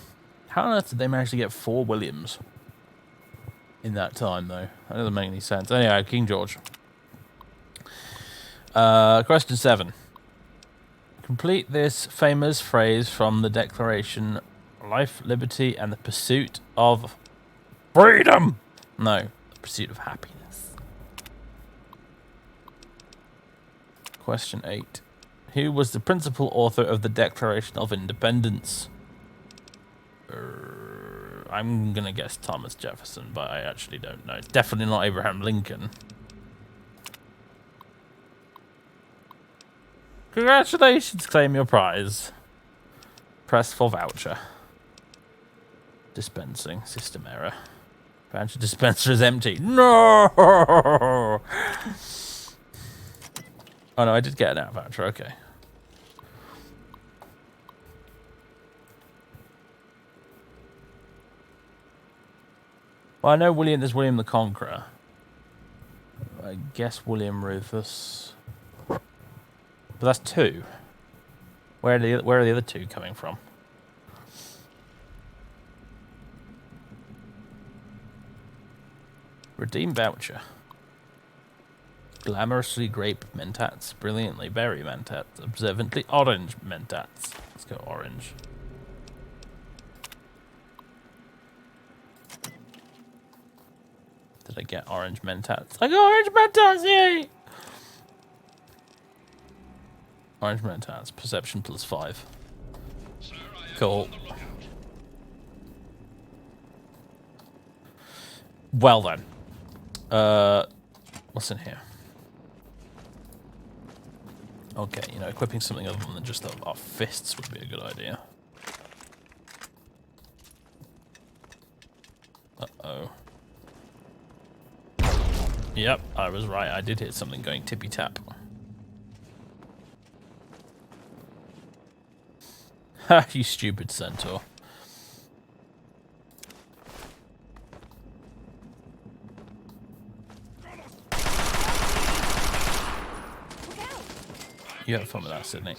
A: earth did they manage to get 4 Williams in that time, though? That doesn't make any sense. Anyway, King George. Question 7. Complete this famous phrase from the Declaration: life, liberty, and the pursuit of freedom. No, the pursuit of happiness. Question 8. Who was the principal author of the Declaration of Independence? I'm gonna guess Thomas Jefferson, but I actually don't know. It's definitely not Abraham Lincoln. Congratulations, claim your prize. Press for voucher. Dispensing, system error. Voucher dispenser is empty. No! Oh no, I did get an out voucher, okay. Well, I know there's William the Conqueror. I guess William Rufus. But that's 2. Where are the other 2 coming from? Redeem voucher. Glamorously grape mentats, brilliantly berry mentats, observantly orange mentats. Let's go orange. Did I get orange mentats? I got orange mentats, yay! Orange mentats, perception +5. Cool. Well then. What's in here? Okay, you know, equipping something other than just our fists would be a good idea. Uh-oh. Yep, I was right. I did hit something going tippy-tap. Ha, you stupid centaur. You have fun with that, Sydney.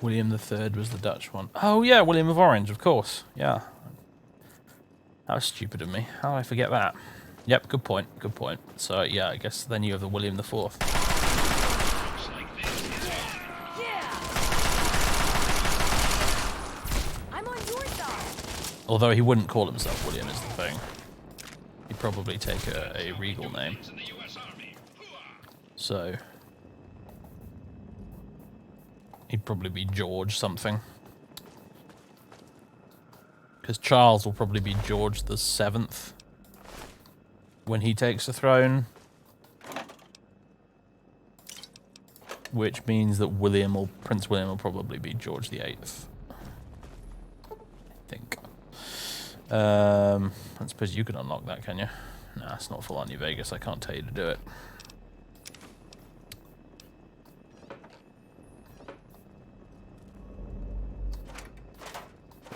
A: William III was the Dutch one. Oh yeah, William of Orange, of course. Yeah. That was stupid of me. How did I forget that? Yep, good point, good point. So yeah, I guess then you have the William IV. Although he wouldn't call himself William is the thing. He'd probably take a regal name. So he'd probably be George something. Because Charles will probably be George the 7th when he takes the throne. Which means that Prince William will probably be George the 8th. I think. I suppose you can unlock that, can you? Nah, it's not full on New Vegas. I can't tell you to do it.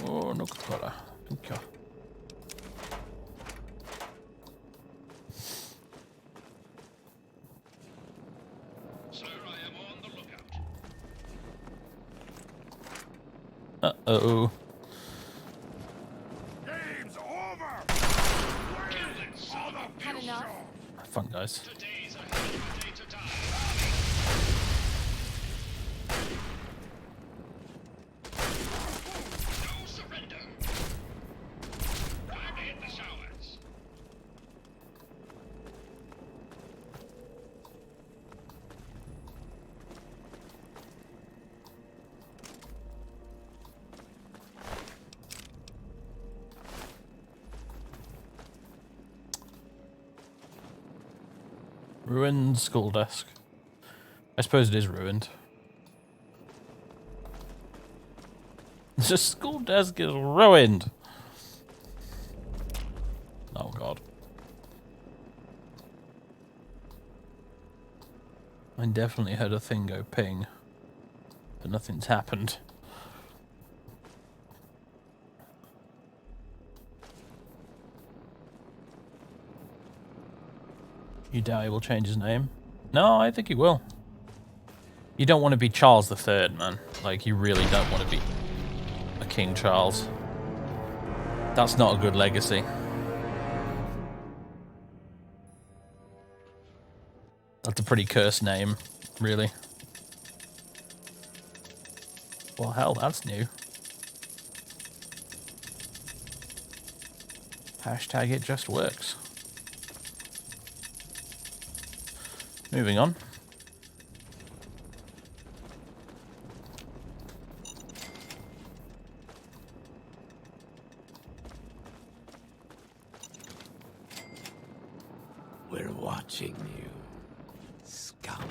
A: Oh, no Coca-Cola. Okay.
D: Sir, I am on the lookout.
A: Uh-oh.
D: Game's over!
G: Had enough?
A: Have fun, guys.
D: Today's a hell of a day to die. No surrender. Time to hit the showers.
A: Ruined school desk. I suppose it is ruined. The school desk is ruined. Oh god. I definitely heard a thing go ping, but nothing's happened. You doubt he will change his name? No, I think he will. You don't want to be Charles III, man. Like, you really don't want to be a King Charles. That's not a good legacy. That's a pretty cursed name, really. Well, hell, that's new. Hashtag it just works. Moving on.
H: We're watching you, scum.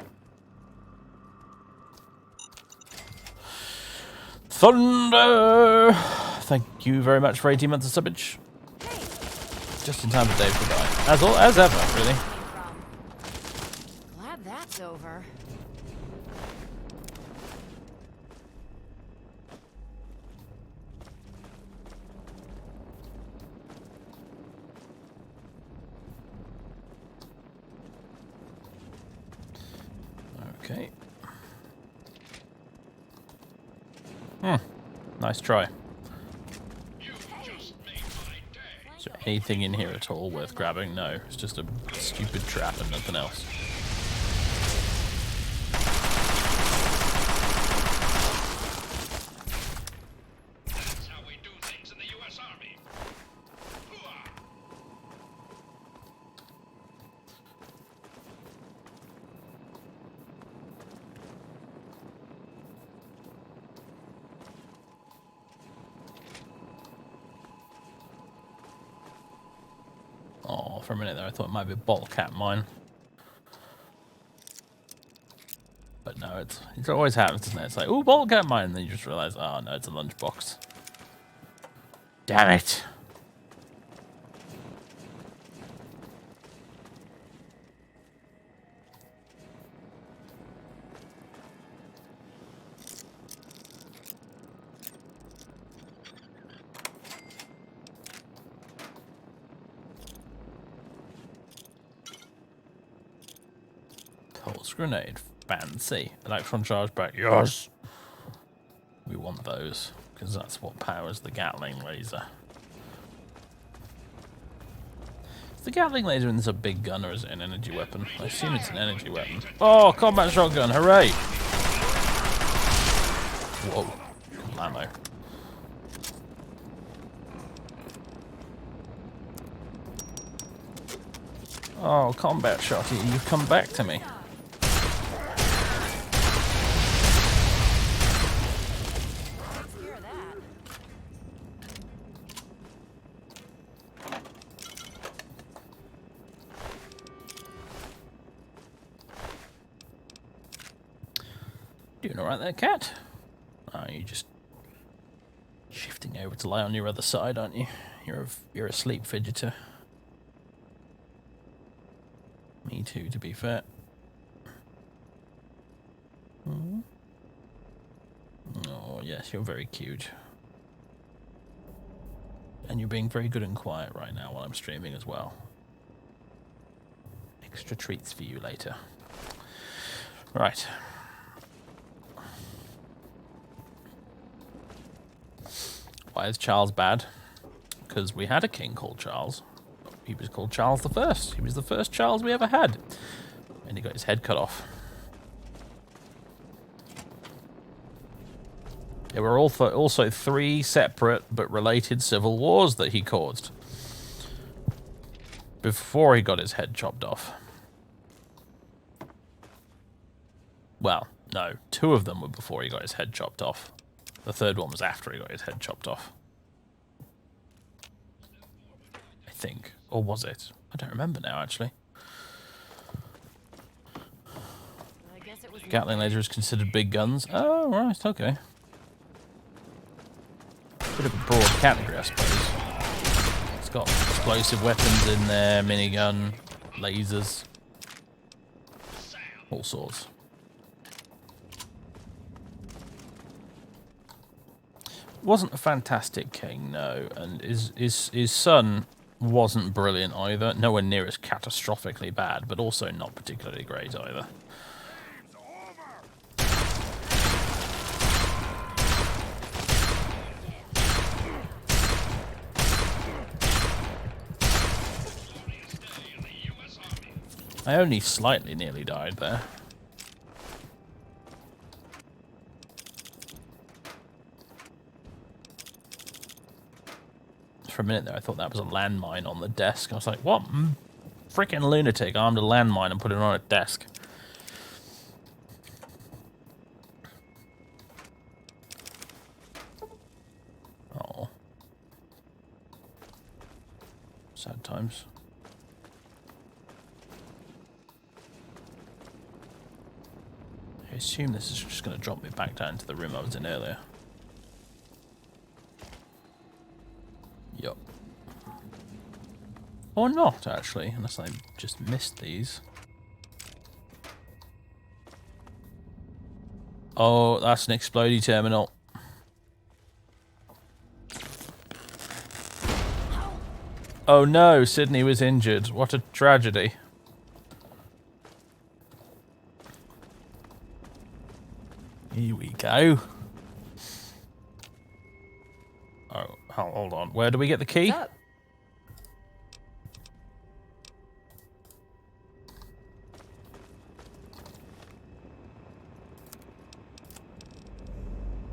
A: Thunder! Thank you very much for 18 months of subbage. Just in time for Dave to die. As ever, really.
G: Glad that's over.
A: Okay. Nice try. Is there anything in here at all worth grabbing? No, it's just a stupid trap and nothing else.
D: That's how we do things in the U.S. Army. Hooah!
A: Oh, for a minute there I thought it might be a bottle cap mine. But no, it always happens, doesn't it? It's like, ooh, bottle cap mine, and then you just realise, oh no, it's a lunchbox. Damn it. Pulse grenade. Fancy. Electron charge back. Yes! We want those, because that's what powers the Gatling laser. Is the Gatling laser in this a big gun or is it an energy weapon? I assume it's an energy weapon. Oh, combat shotgun, hooray! Whoa, cool ammo. Oh, combat shotty, you've come back to me. Doing alright there, cat? Oh, you're just shifting over to lie on your other side, aren't you? You're a sleep fidgeter. Me too, to be fair. Oh, yes, you're very cute. And you're being very good and quiet right now while I'm streaming as well. Extra treats for you later. Right. Why is Charles bad? Because we had a king called Charles. He was called Charles I. He was the first Charles we ever had. And he got his head cut off. There were also 3 separate but related civil wars that he caused before he got his head chopped off. Well, no, 2 of them were before he got his head chopped off. The 3rd one was after he got his head chopped off. I think. Or was it? I don't remember now, actually.
G: I guess it was
A: Gatling laser is considered big guns. Oh, right, okay. Bit of a broad category, I suppose. It's got explosive weapons in there, minigun, lasers, all sorts. Wasn't a fantastic king, no, and his son wasn't brilliant either. Nowhere near as catastrophically bad, but also not particularly great either. I only slightly nearly died there. For a minute there, I thought that was a landmine on the desk. I was like, what freaking lunatic armed a landmine and put it on a desk? Oh. Sad times. I assume this is just going to drop me back down to the room I was in earlier. Yup. Or not, actually, unless I just missed these. Oh, that's an explodey terminal. Oh no, Sydney was injured. What a tragedy. Here we go. Oh, hold on. Where do we get the key?
C: What's up?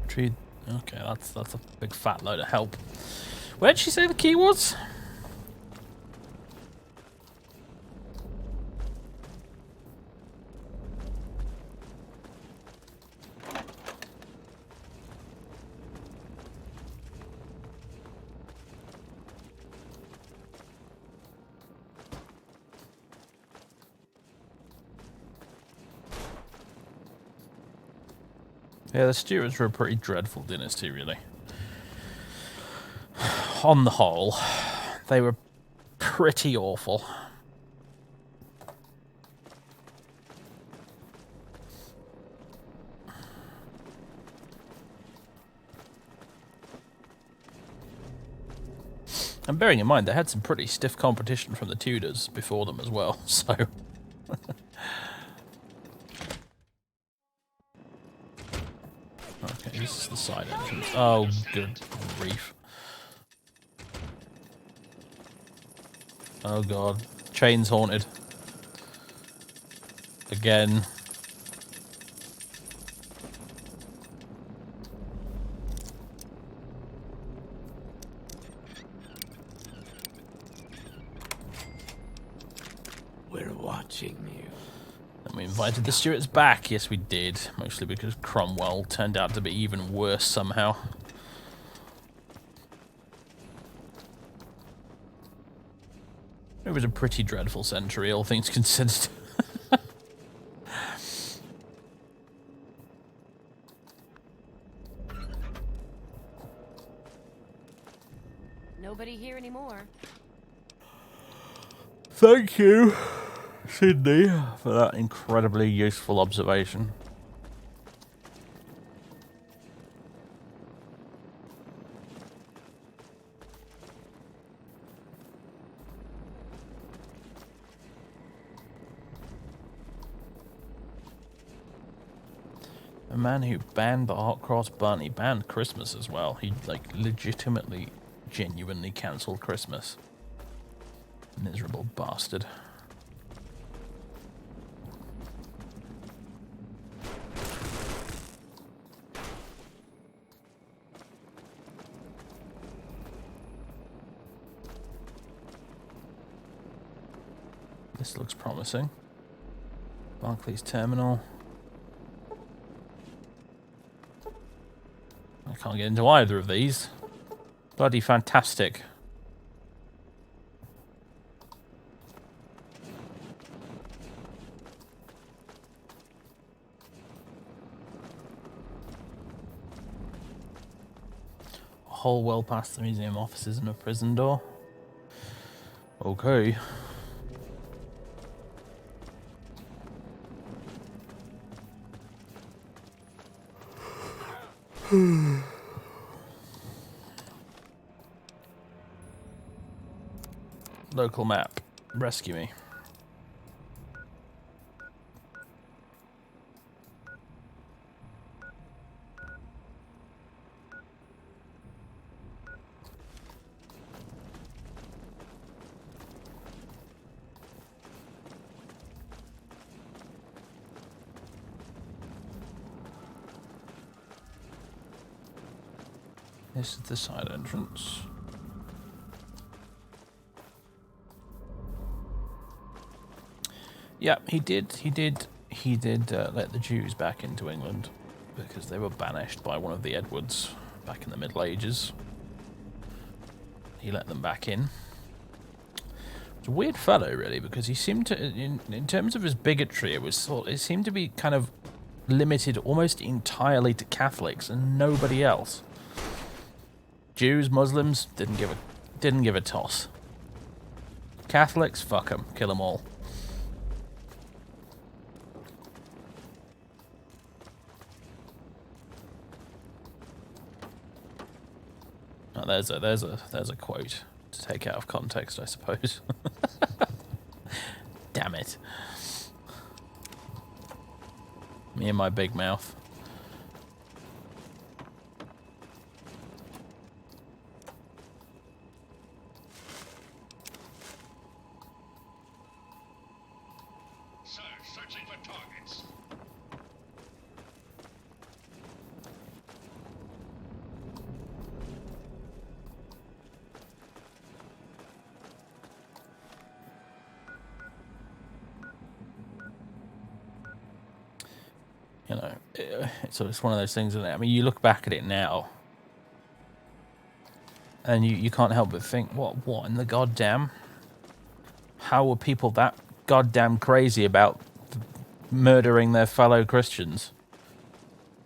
A: Tree. Okay, that's a big fat load of help. Where'd she say the key was? Yeah, the Stuarts were a pretty dreadful dynasty, really. On the whole, they were pretty awful. And bearing in mind, they had some pretty stiff competition from the Tudors before them as well, so... Okay, this is the side entrance. Oh, good grief. Oh god. Chain's haunted. Again.
H: We're watching you.
A: And we invited the Stuarts back. Yes, we did. Mostly because Cromwell turned out to be even worse somehow. It was a pretty dreadful century, all things considered.
G: Nobody here anymore.
A: Thank you, Sydney, for that incredibly useful observation. A man who banned the hot cross bun, he banned Christmas as well. He, like, legitimately, genuinely cancelled Christmas. Miserable bastard. This looks promising. Barclays Terminal. I can't get into either of these. Bloody fantastic. A hole well past the museum offices and a prison door. Okay. Local map. Rescue me. This is the side entrance. Yeah, he did. He did let the Jews back into England because they were banished by one of the Edwards back in the Middle Ages. He let them back in. It's a weird fellow, really, because he seemed to, in terms of his bigotry, it seemed to be kind of limited almost entirely to Catholics and nobody else. Jews, Muslims, didn't give a toss. Catholics, fuck them, kill them all. Oh, there's a quote to take out of context, I suppose. Damn it. Me and my big mouth.
D: Sir, searching for targets.
A: You know, it's one of those things, isn't it? I mean, you look back at it now, and you can't help but think, what in the goddamn? How were people that goddamn crazy about murdering their fellow Christians?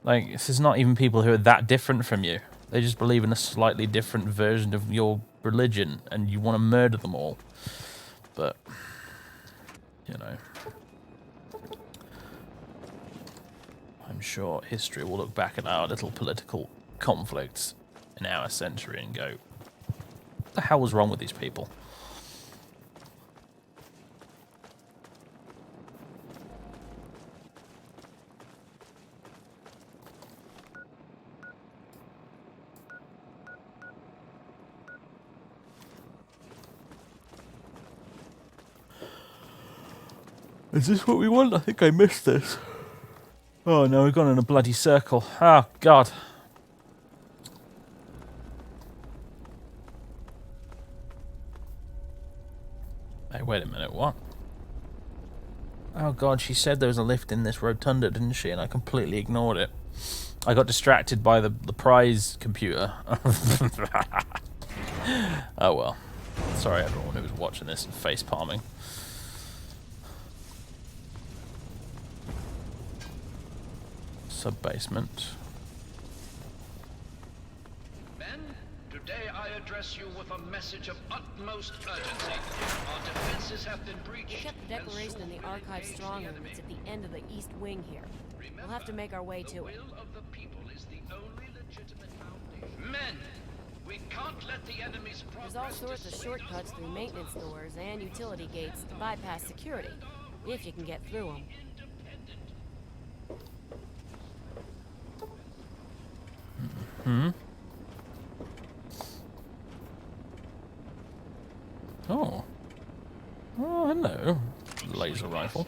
A: Like, this is not even people who are that different from you. They just believe in a slightly different version of your religion, and you want to murder them all. But, you know, I'm sure history will look back at our little political conflicts in our century and go, what the hell was wrong with these people? Is this what we want? I think I missed this. Oh no, we've gone in a bloody circle. Oh god. Hey, wait a minute, what? Oh god, she said there was a lift in this rotunda, didn't she? And I completely ignored it. I got distracted by the prize computer. Oh well. Sorry everyone who was watching this and face palming. Sub-basement.
D: Men, today I address you with a message of utmost urgency. Our defenses have been breached.
J: We kept the declaration in the archive strong room. It's at the end of the east wing here. We'll have to make our way to it.
D: The will of the people is the only legitimate foundation. Men, we can't let the enemy's progress.
J: There's all sorts of shortcuts through maintenance doors and utility gates to bypass security, if you can get through them.
A: Oh. Oh, hello. Laser rifle.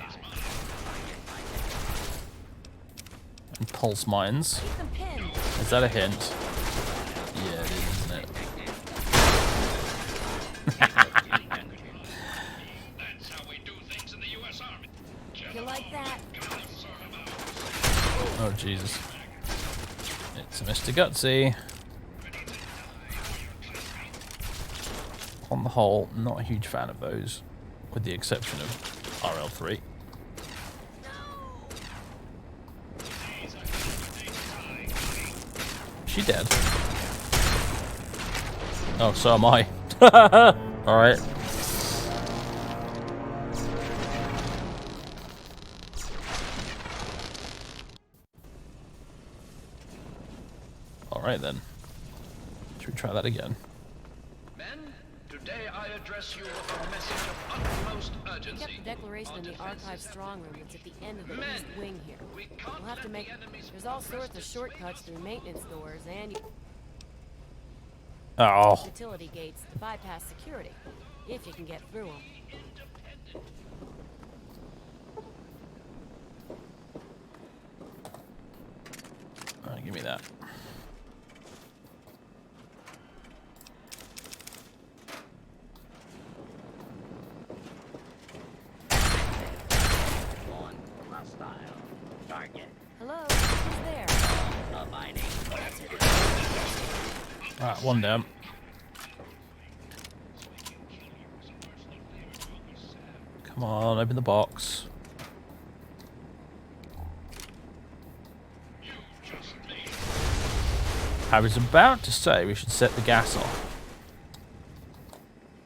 A: And pulse mines.
J: Keep them pinned.
A: Is that a hint? Yeah, it is, isn't it?
D: That's how we do things in the U.S. Army.
J: You like that?
A: Oh, Jesus. It's Mr. Gutsy. On the whole, not a huge fan of those, with the exception of RL3. She dead? Oh, so am I. Alright. Alright then. Should we try that again?
D: Men, today I address you with a message of utmost
J: We
D: urgency.
J: kept the declaration in the archive strong room. It's at the end of the east wing here. We'll have to make. There's all sorts of shortcuts through maintenance doors and
A: Oh.
J: utility gates to bypass security, if you can get through them.
A: Alright, give me that.
J: Hello? Who's there?
A: Right, one down. Come on, open the box. I was about to say we should set the gas off.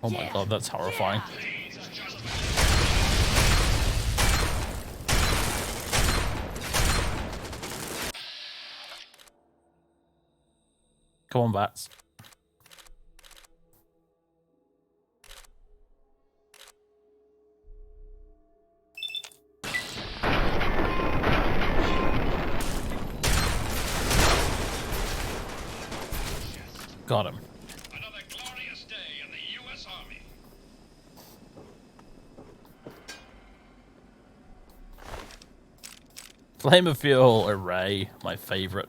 A: Oh my god, that's horrifying. Come on, bats. Got him.
D: Another glorious day in the U.S. Army.
A: Flame of Fuel Array, my favorite.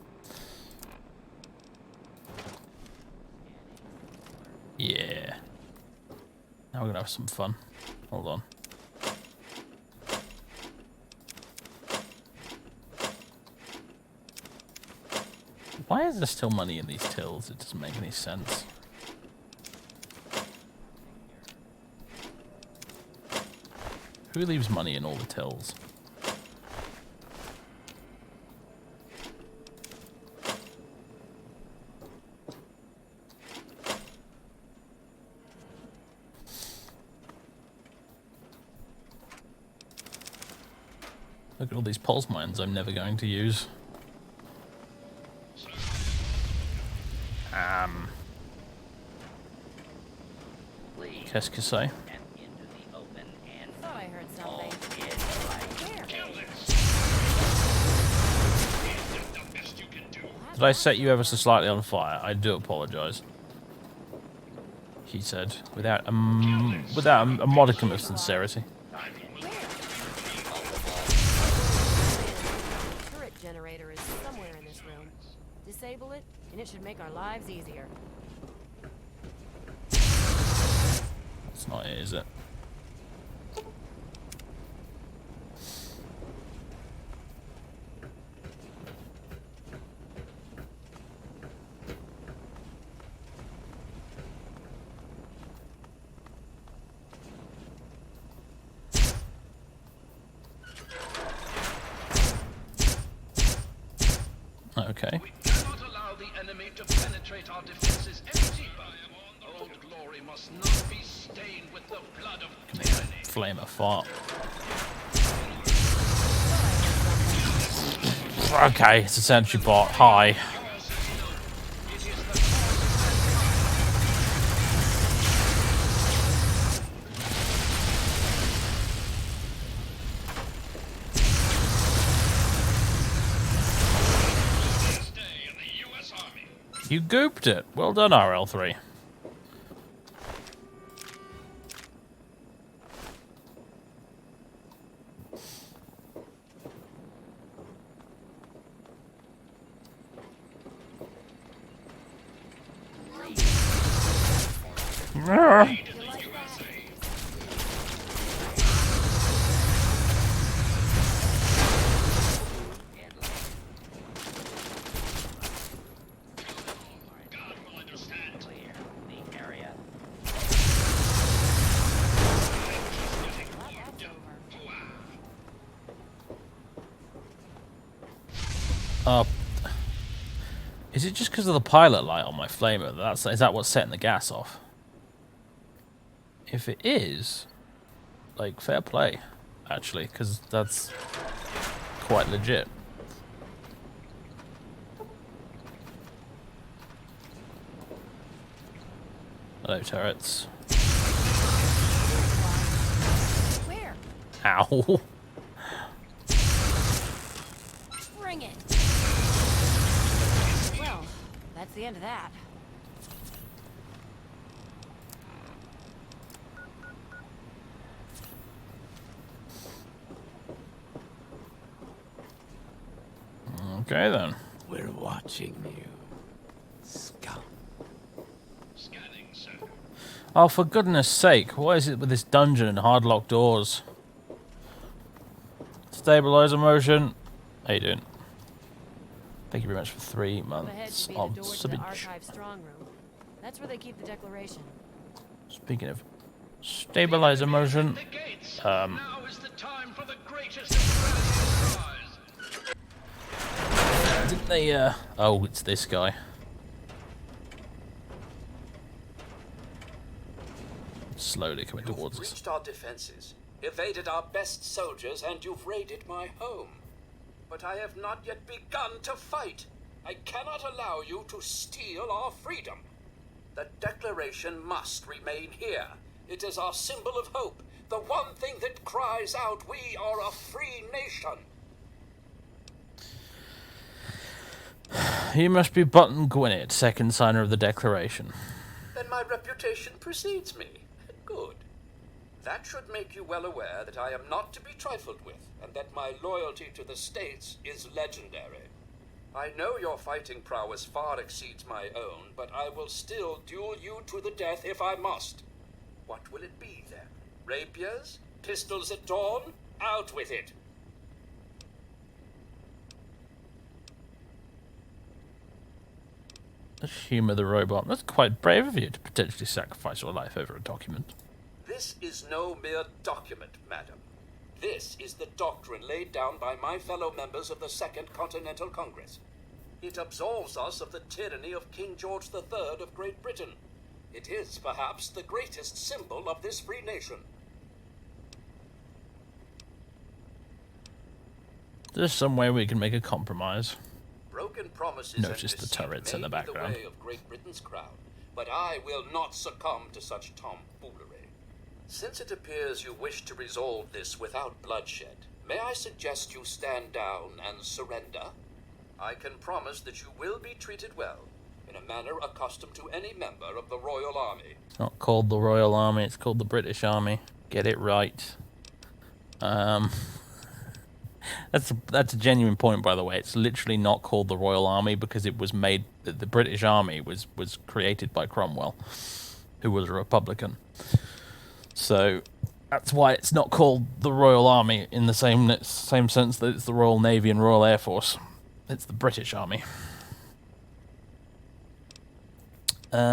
A: Yeah. Now we're gonna have some fun. Hold on. Why is there still money in these tills? It doesn't make any sense. Who leaves money in all the tills? Look at all these pulse mines I'm never going to use. Qu'est-ce que c'est?
J: Thought I heard something.
A: Did I set you ever so slightly on fire? I do apologise. He said, without a modicum of sincerity.
J: Turret generator is somewhere in this room. Disable it, and it should make our lives easier.
A: It's not it, is it? Okay.
D: We cannot allow the enemy to penetrate our defenses any deeper. Old Glory must not be stained with the blood of tyranny.
A: Flame a fart. Okay, it's a sentry bot. Hi. You gooped it. Well done, RL3. Is it just because of the pilot light on my flamer? Is that what's setting the gas off? If it is, like, fair play, actually, because that's quite legit. Hello, turrets.
J: Where?
A: Ow.
J: Bring it. Well, that's the end of that.
A: Okay, then.
H: We're watching you, scum.
D: Scanning, sir.
A: Oh, for goodness sake, what is it with this dungeon and hard locked doors? Stabilizer motion. How you doing? Thank you very much for 3
J: Up ahead
A: months
J: should be the
A: of
J: door to the
A: subbage.
J: archive strong room. That's where they keep the declaration.
A: Speaking of stabilizer motion,
D: The gates. Now is the time for the greatest of prize.
A: didn't they? Oh, it's this guy. Slowly coming towards us.
K: Breached our defenses, evaded our best soldiers, and you've raided my home. But I have not yet begun to fight. I cannot allow you to steal our freedom. The Declaration must remain here. It is our symbol of hope, the one thing that cries out, we are a free nation.
A: You must be Button Gwinnett, second signer of the Declaration.
K: Then my reputation precedes me. Good. That should make you well aware that I am not to be trifled with, and that my loyalty to the States is legendary. I know your fighting prowess far exceeds my own, but I will still duel you to the death if I must. What will it be, then? Rapiers? Pistols at dawn? Out with it!
A: Let's humour the robot. That's quite brave of you to potentially sacrifice your life over a document.
K: This is no mere document, madam. This is the doctrine laid down by my fellow members of the Second Continental Congress. It absolves us of the tyranny of King George III of Great Britain. It is, perhaps, the greatest symbol of this free nation.
A: There's some way we can make a compromise.
K: Broken promises
A: Notice
K: and
A: the
K: deceit
A: turrets
K: may
A: in the
K: be
A: background.
K: The way of Great Britain's crown, but I will not succumb to such tomfoolery. Since it appears you wish to resolve this without bloodshed, may I suggest you stand down and surrender? I can promise that you will be treated well, in a manner accustomed to any member of the Royal Army.
A: It's not called the Royal Army, it's called the British Army. Get it right. That's a genuine point, by the way. It's literally not called the Royal Army because it was made. The British Army was created by Cromwell, who was a Republican. So that's why it's not called the Royal Army in the same sense that it's the Royal Navy and Royal Air Force. It's the British Army. There's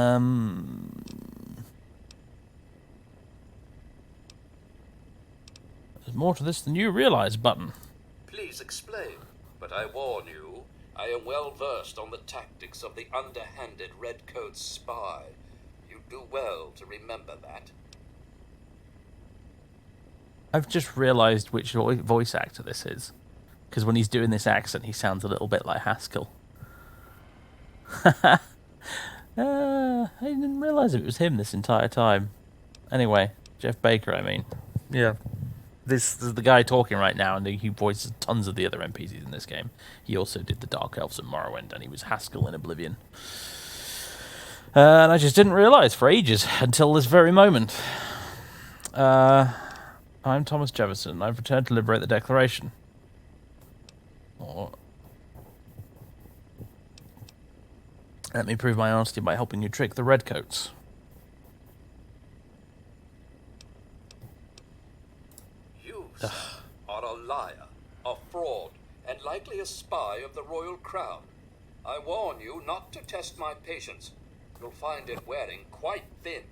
A: more to this than you realise, Button.
K: Please explain, but I warn you, I am well versed on the tactics of the underhanded redcoat spy. You do well to remember that.
A: I've just realised which voice actor this is. Because when he's doing this accent, he sounds a little bit like Haskell. I didn't realise it was him this entire time. Anyway, Jeff Baker, I mean. Yeah. This is the guy talking right now, and he voices tons of the other NPCs in this game. He also did the Dark Elves at Morrowind, and he was Haskell in Oblivion. And I just didn't realise for ages, until this very moment. I'm Thomas Jefferson. I've returned to liberate the Declaration. Let me prove my honesty by helping you trick the Redcoats.
K: You, sir, are a liar, a fraud, and likely a spy of the royal crown. I warn you not to test my patience. You'll find it wearing quite thin.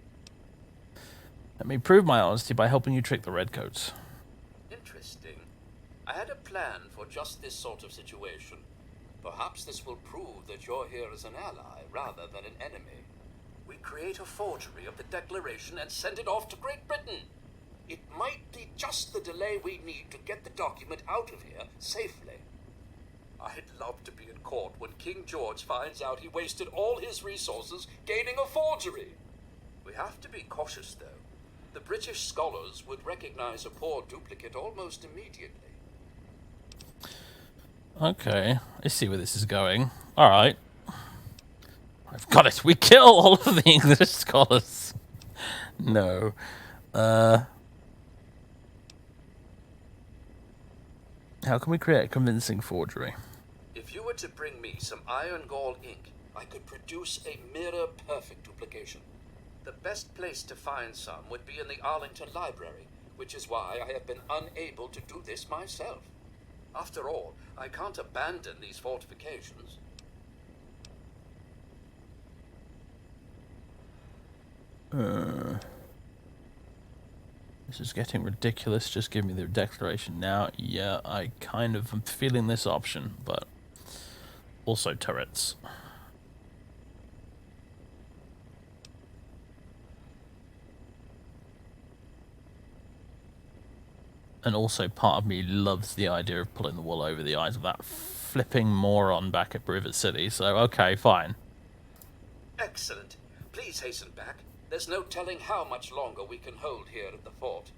A: Let me prove my honesty by helping you trick the Redcoats.
K: Interesting. I had a plan for just this sort of situation. Perhaps this will prove that you're here as an ally rather than an enemy. We create a forgery of the Declaration and send it off to Great Britain. It might be just the delay we need to get the document out of here safely. I'd love to be in court when King George finds out he wasted all his resources gaining a forgery. We have to be cautious, though. The British scholars would recognize a poor duplicate almost immediately.
A: Okay, I see where this is going. Alright. I've got it. We kill all of the English scholars. No. How can we create a convincing forgery?
K: If you were to bring me some iron gall ink, I could produce a mirror-perfect duplication. The best place to find some would be in the Arlington Library, which is why I have been unable to do this myself. After all, I can't abandon these fortifications.
A: This is getting ridiculous. Just give me the declaration now. Yeah, I kind of am feeling this option, but also turrets. And also part of me loves the idea of pulling the wool over the eyes of that flipping moron back at Rivet City, so okay, fine.
K: Excellent. Please hasten back. There's no telling how much longer we can hold here at the fort.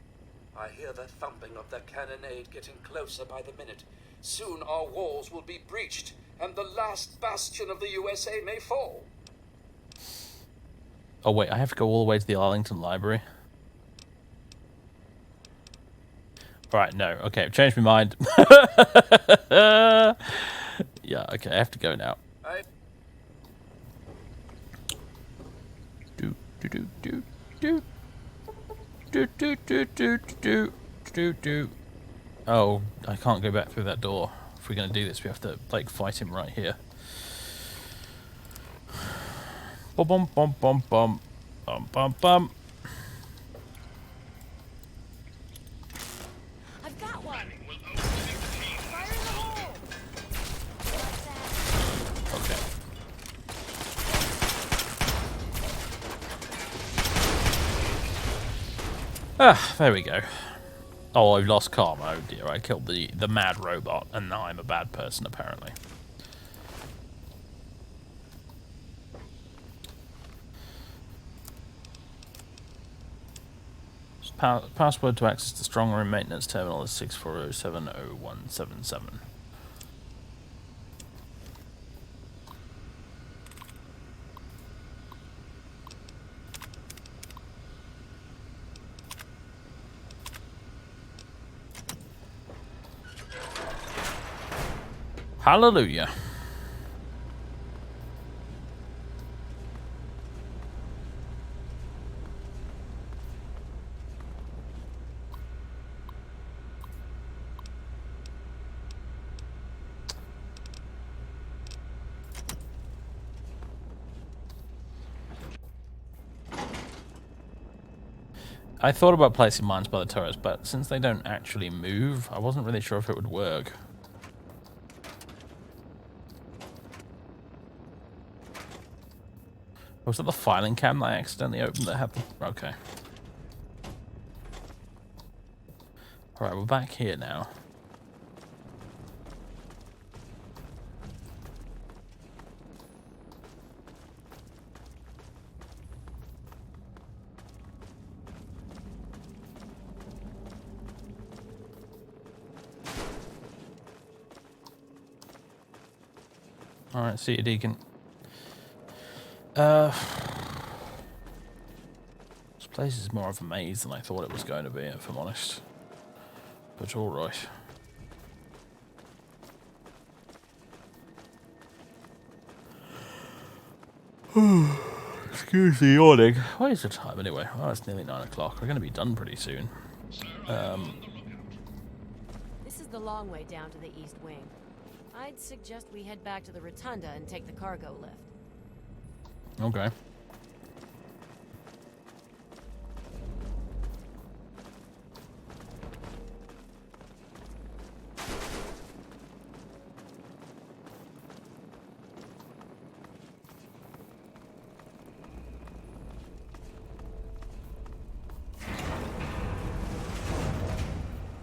K: I hear the thumping of the cannonade getting closer by the minute. Soon our walls will be breached, and the last bastion of the USA may fall.
A: Oh wait, I have to go all the way to the Arlington Library. Right, no. Okay, I've changed my mind. Yeah, okay, I have to go now. Do do do do do do do do do do do do. Oh, I can't go back through that door. If we're gonna do this, we have to like fight him right here. Bum bum bum bum bum bum bum bum.
J: I've got one. Fire in the hole.
A: Okay. Ah, there we go. Oh, I've lost karma. Oh dear, I killed the mad robot, and now I'm a bad person apparently. Password to access the strong room maintenance terminal is 640700177. Hallelujah. I thought about placing mines by the turrets, but since they don't actually move, I wasn't really sure if it would work. Was that the filing cam that I accidentally opened that had the... Okay. Alright, we're back here now. Alright, see you, Deacon. This place is more of a maze than I thought it was going to be, if I'm honest. But alright. Excuse the yawning. What is the time anyway? Oh, it's nearly 9 o'clock. We're going to be done pretty soon.
J: This is the long way down to the east wing. I'd suggest we head back to the rotunda and take the cargo lift.
A: Okay.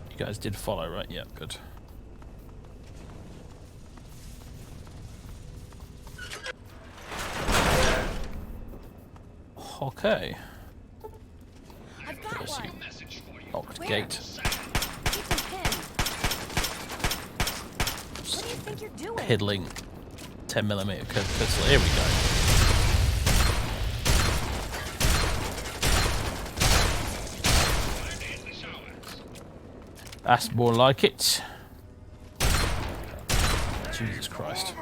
A: You guys did follow, right? Yeah, good. Okay.
J: I've got one.
A: Locked
J: Where?
A: gate.
J: Keep them pinned. What do you think you're doing?
A: Piddling 10mm pistol. Here we go. That's more like it. Jesus Christ.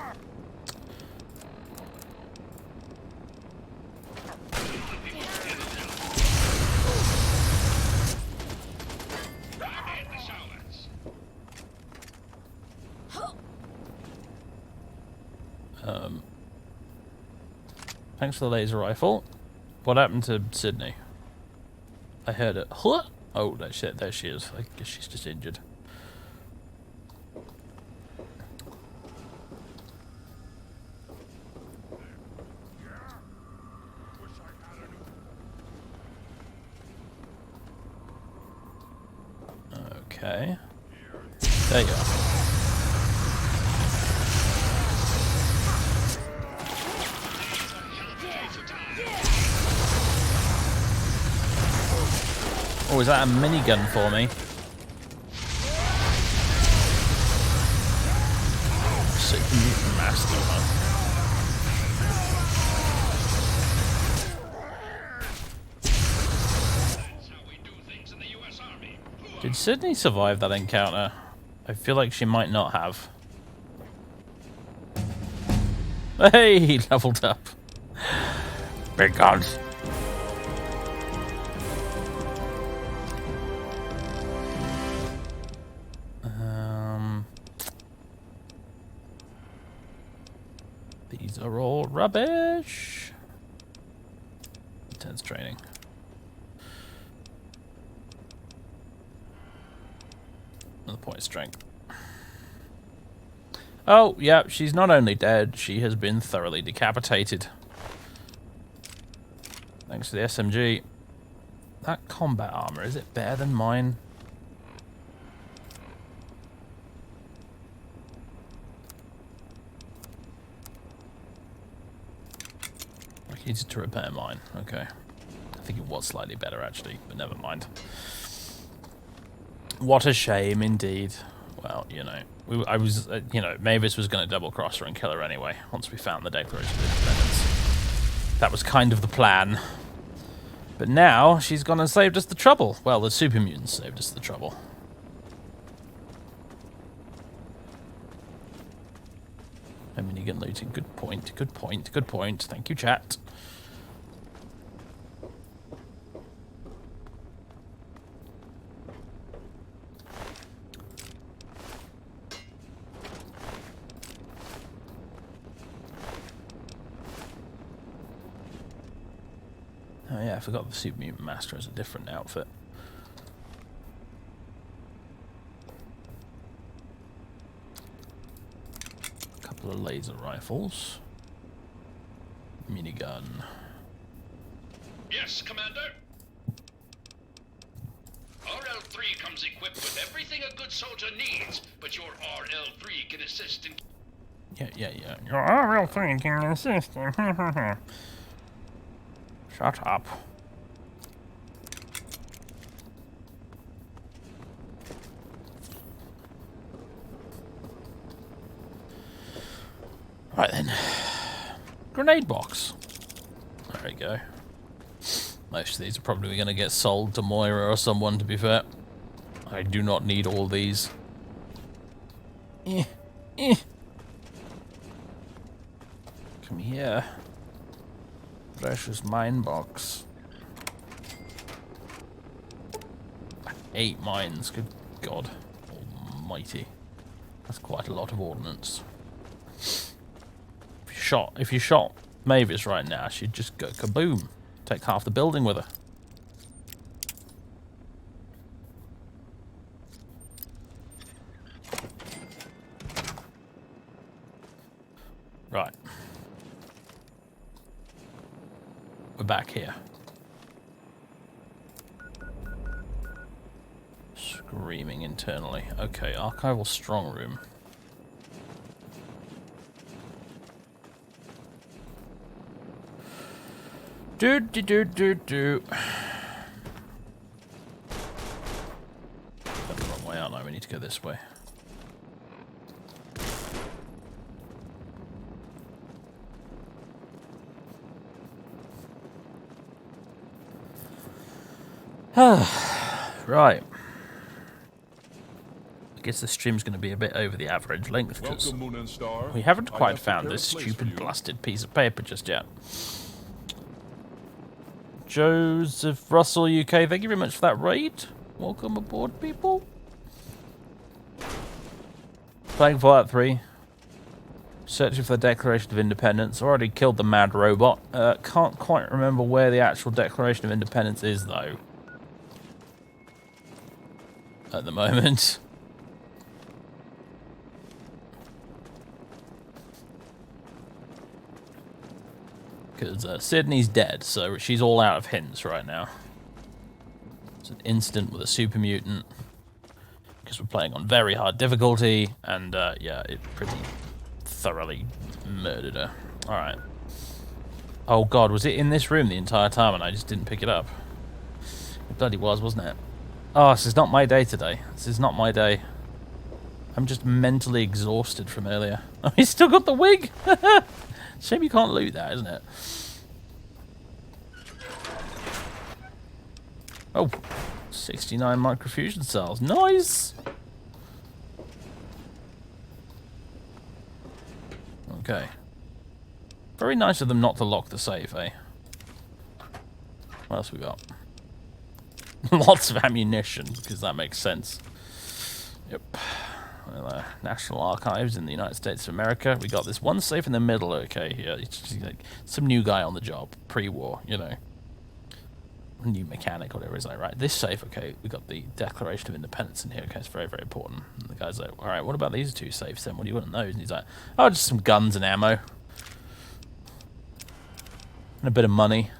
A: Thanks for the laser rifle. What happened to Sydney? I heard it. Huh? Oh, that shit. There she is. I guess she's just injured. Okay. There you are. Oh, is that a minigun for me? Super Mutant Master, huh? Did Sydney survive that encounter? I feel like she might not have. Hey, leveled up. Big guns. These are all rubbish. Intense training. Another point of strength. Oh, yeah, she's not only dead, she has been thoroughly decapitated. Thanks to the SMG. That combat armor, is it better than mine? I needed to repair mine. Okay. I think it was slightly better, actually, but never mind. What a shame, indeed. Well, you know, I was, you know, Mavis was going to double-cross her and kill her anyway, once we found the Declaration of Independence. That was kind of the plan. But now, she's gone and saved us the trouble. Well, the super mutants saved us the trouble. A minigun looting. Good point, good point, good point. Thank you, chat. Oh yeah, I forgot the Super Mutant Master is a different outfit. A couple of laser rifles. Minigun.
D: Yes, Commander. RL3 comes equipped with everything a good soldier needs, but your RL3 can assist in...
A: Yeah. Your RL3 can assist. Shut up. Right then. Grenade box. There we go. Most of these are probably going to get sold to Moira or someone, to be fair. I do not need all these. Come here. Precious mine box. 8 mines, good God almighty. That's quite a lot of ordnance. If you shot Mavis right now, she'd just go kaboom. Take half the building with her. Right. We're back here. Screaming internally. Okay, archival strong room. Do. Got the wrong way out now. We need to go this way. Right. I guess the stream's going to be a bit over the average length because we haven't quite found this stupid blasted piece of paper just yet. Joseph Russell UK, thank you very much for that raid. Welcome aboard, people. Playing Fallout 3. Searching for the Declaration of Independence. Already killed the mad robot. Can't quite remember where the actual Declaration of Independence is, though. At the moment. Because Sydney's dead, so she's all out of hints right now. It's an incident with a super mutant. Because we're playing on very hard difficulty, and yeah, it pretty thoroughly murdered her. Alright. Oh god, was it in this room the entire time and I just didn't pick it up? It bloody was, wasn't it? Oh, this is not my day today. This is not my day. I'm just mentally exhausted from earlier. Oh, he's still got the wig! Shame you can't loot that, isn't it? Oh, 69 microfusion cells. Nice! Okay. Very nice of them not to lock the safe, eh? What else we got? Lots of ammunition, because that makes sense. Yep. Well, National Archives in the United States of America. We got this one safe in the middle, okay, here. It's just like some new guy on the job, pre-war, you know. New mechanic, whatever. He's like, right, this safe, okay, we got the Declaration of Independence in here, okay, it's very, very important. And the guy's like, alright, what about these two safes then? What do you want in those? And he's like, oh, just some guns and ammo. And a bit of money.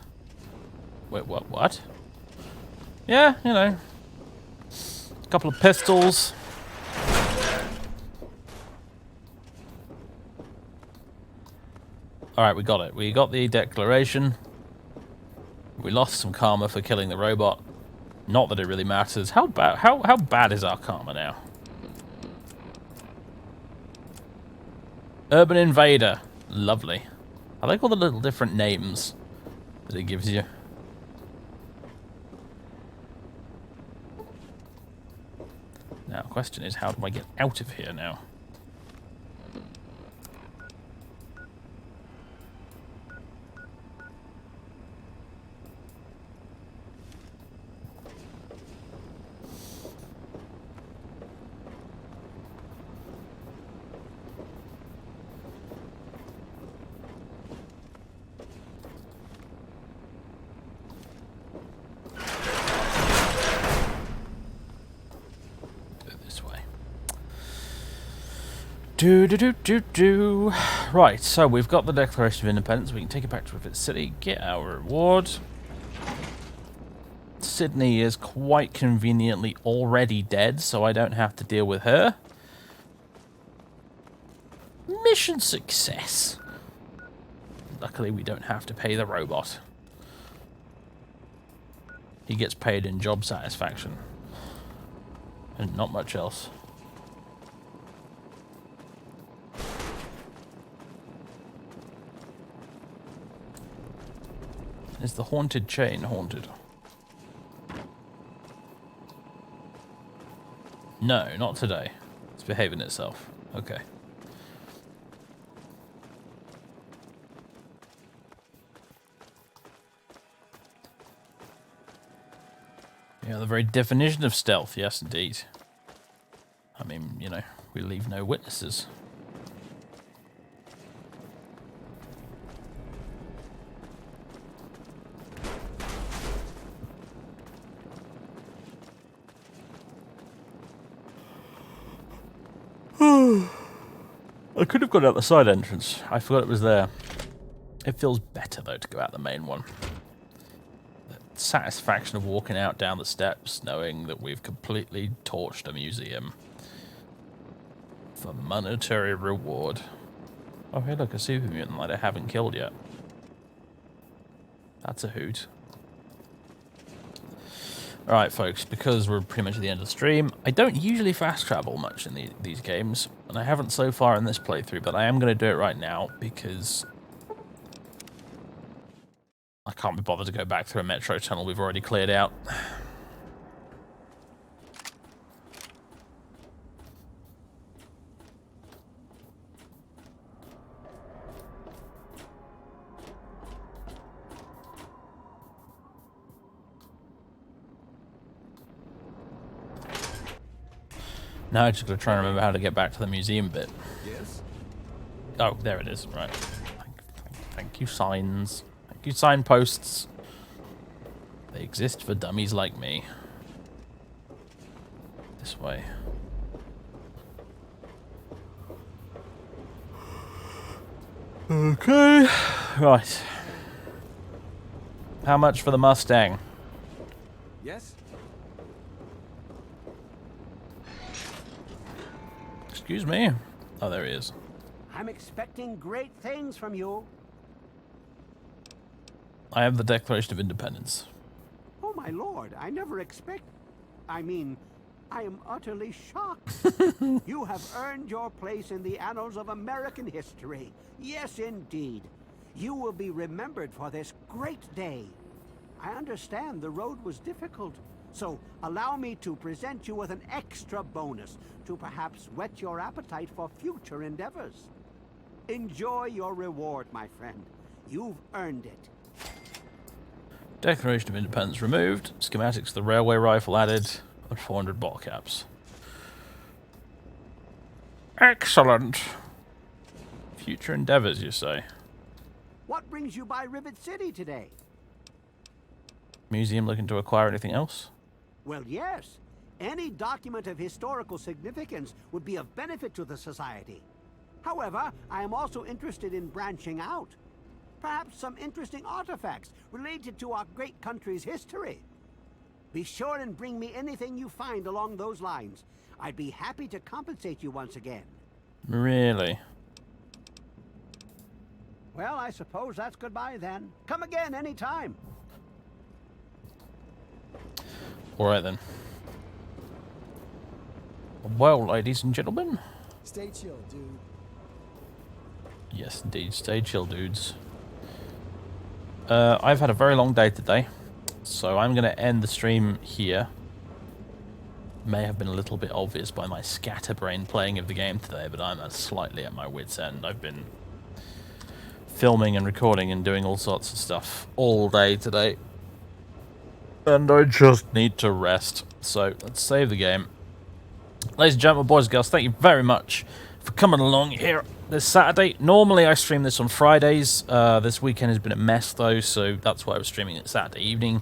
A: Wait, what? Yeah, you know. A couple of pistols. Alright, we got it. We got the Declaration. We lost some karma for killing the robot. Not that it really matters. How bad is our karma now? Urban Invader. Lovely. I like all the little different names that it gives you. Now, the question is, how do I get out of here now? Right, so we've got the Declaration of Independence. We can take it back to Rivet City, get our reward. Sydney is quite conveniently already dead, so I don't have to deal with her. Mission success. Luckily, we don't have to pay the robot. He gets paid in job satisfaction. And not much else. Is the haunted chain haunted? No, not today. It's behaving itself. Okay. Yeah, the very definition of stealth, yes indeed. I mean, you know, we leave no witnesses. I could have gone out the side entrance. I forgot it was there. It feels better, though, to go out the main one. The satisfaction of walking out down the steps, knowing that we've completely torched a museum. For monetary reward. Oh, hey, look, a super mutant that I haven't killed yet. That's a hoot. Alright folks, because we're pretty much at the end of the stream, I don't usually fast travel much in these games, and I haven't so far in this playthrough, but I am going to do it right now because I can't be bothered to go back through a metro tunnel we've already cleared out. Now I just got to try and remember how to get back to the museum bit.
B: Yes?
A: Oh, there it is. Right. Thank you, signs. Thank you, signposts. They exist for dummies like me. This way. Okay. Right. How much for the Mustang?
H: Yes?
A: Excuse me. Oh, there he is.
L: I'm expecting great things from you.
A: I have the Declaration of Independence.
L: Oh, my lord, I never I am utterly shocked. You have earned your place in the annals of American history. Yes, indeed. You will be remembered for this great day. I understand the road was difficult, so allow me to present you with an extra bonus to perhaps whet your appetite for future endeavors. Enjoy your reward, my friend. You've earned it.
A: Declaration of Independence removed. Schematics of the railway rifle added. And 400 bottle caps. Excellent. Future endeavors, you say?
L: What brings you by Rivet City today?
A: Museum looking to acquire anything else?
L: Well, yes. Any document of historical significance would be of benefit to the Society. However, I am also interested in branching out. Perhaps some interesting artifacts related to our great country's history. Be sure and bring me anything you find along those lines. I'd be happy to compensate you once again.
A: Really?
L: Well, I suppose that's goodbye then. Come again anytime.
A: Alright then. Well, ladies and gentlemen.
H: Stay chill, dude.
A: Yes, indeed. Stay chill, dudes. I've had a very long day today, so I'm going to end the stream here. May have been a little bit obvious by my scatterbrain playing of the game today, but I'm slightly at my wit's end. I've been filming and recording and doing all sorts of stuff all day today, and I just need to rest. So let's save the game. Ladies and gentlemen, boys and girls, thank you very much for coming along here this Saturday. Normally I stream this on Fridays. This weekend has been a mess though, so that's why I was streaming it Saturday evening.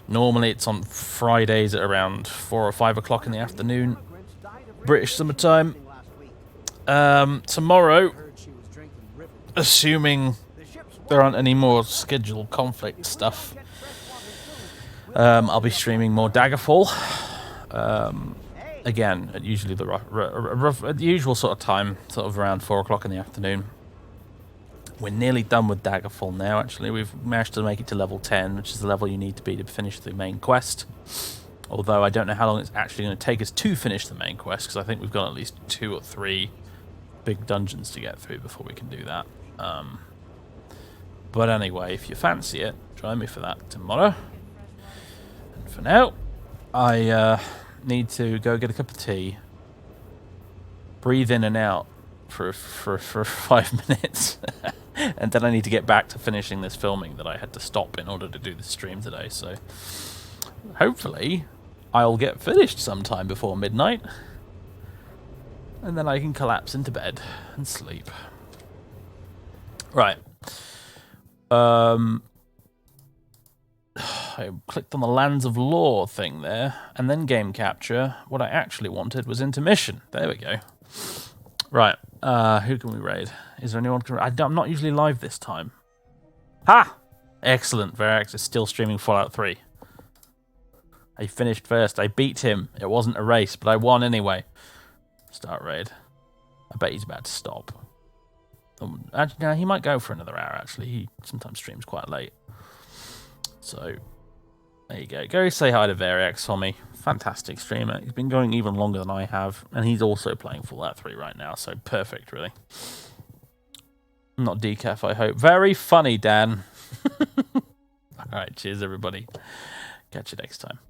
A: Normally it's on Fridays at around 4 or 5 o'clock in the afternoon, British summertime. Tomorrow, assuming there aren't any more scheduled conflict stuff, I'll be streaming more Daggerfall. Again, at usually the usual sort of time, sort of around 4 o'clock in the afternoon. We're nearly done with Daggerfall now, actually. We've managed to make it to level 10, which is the level you need to be to finish the main quest. Although I don't know how long it's actually going to take us to finish the main quest, because I think we've got at least 2 or 3 big dungeons to get through before we can do that. But anyway, if you fancy it, join me for that tomorrow. And for now, I need to go get a cup of tea, breathe in and out for 5 minutes, and then I need to get back to finishing this filming that I had to stop in order to do the stream today. So hopefully I'll get finished sometime before midnight, and then I can collapse into bed and sleep. Right. I clicked on the Lands of Lore thing there, and then game capture. What I actually wanted was intermission. There we go. Right, who can we raid? Is there anyone? I'm not usually live this time. Ha! Excellent. Verax is still streaming Fallout 3. I finished first. I beat him. It wasn't a race, but I won anyway. Start raid. I bet he's about to stop. Actually, no, he might go for another hour, actually. He sometimes streams quite late. So, there you go. Go say hi to Variax for me. Fantastic streamer. He's been going even longer than I have, and he's also playing Fallout 3 right now, so perfect, really. Not decaf, I hope. Very funny, Dan. Alright, cheers, everybody. Catch you next time.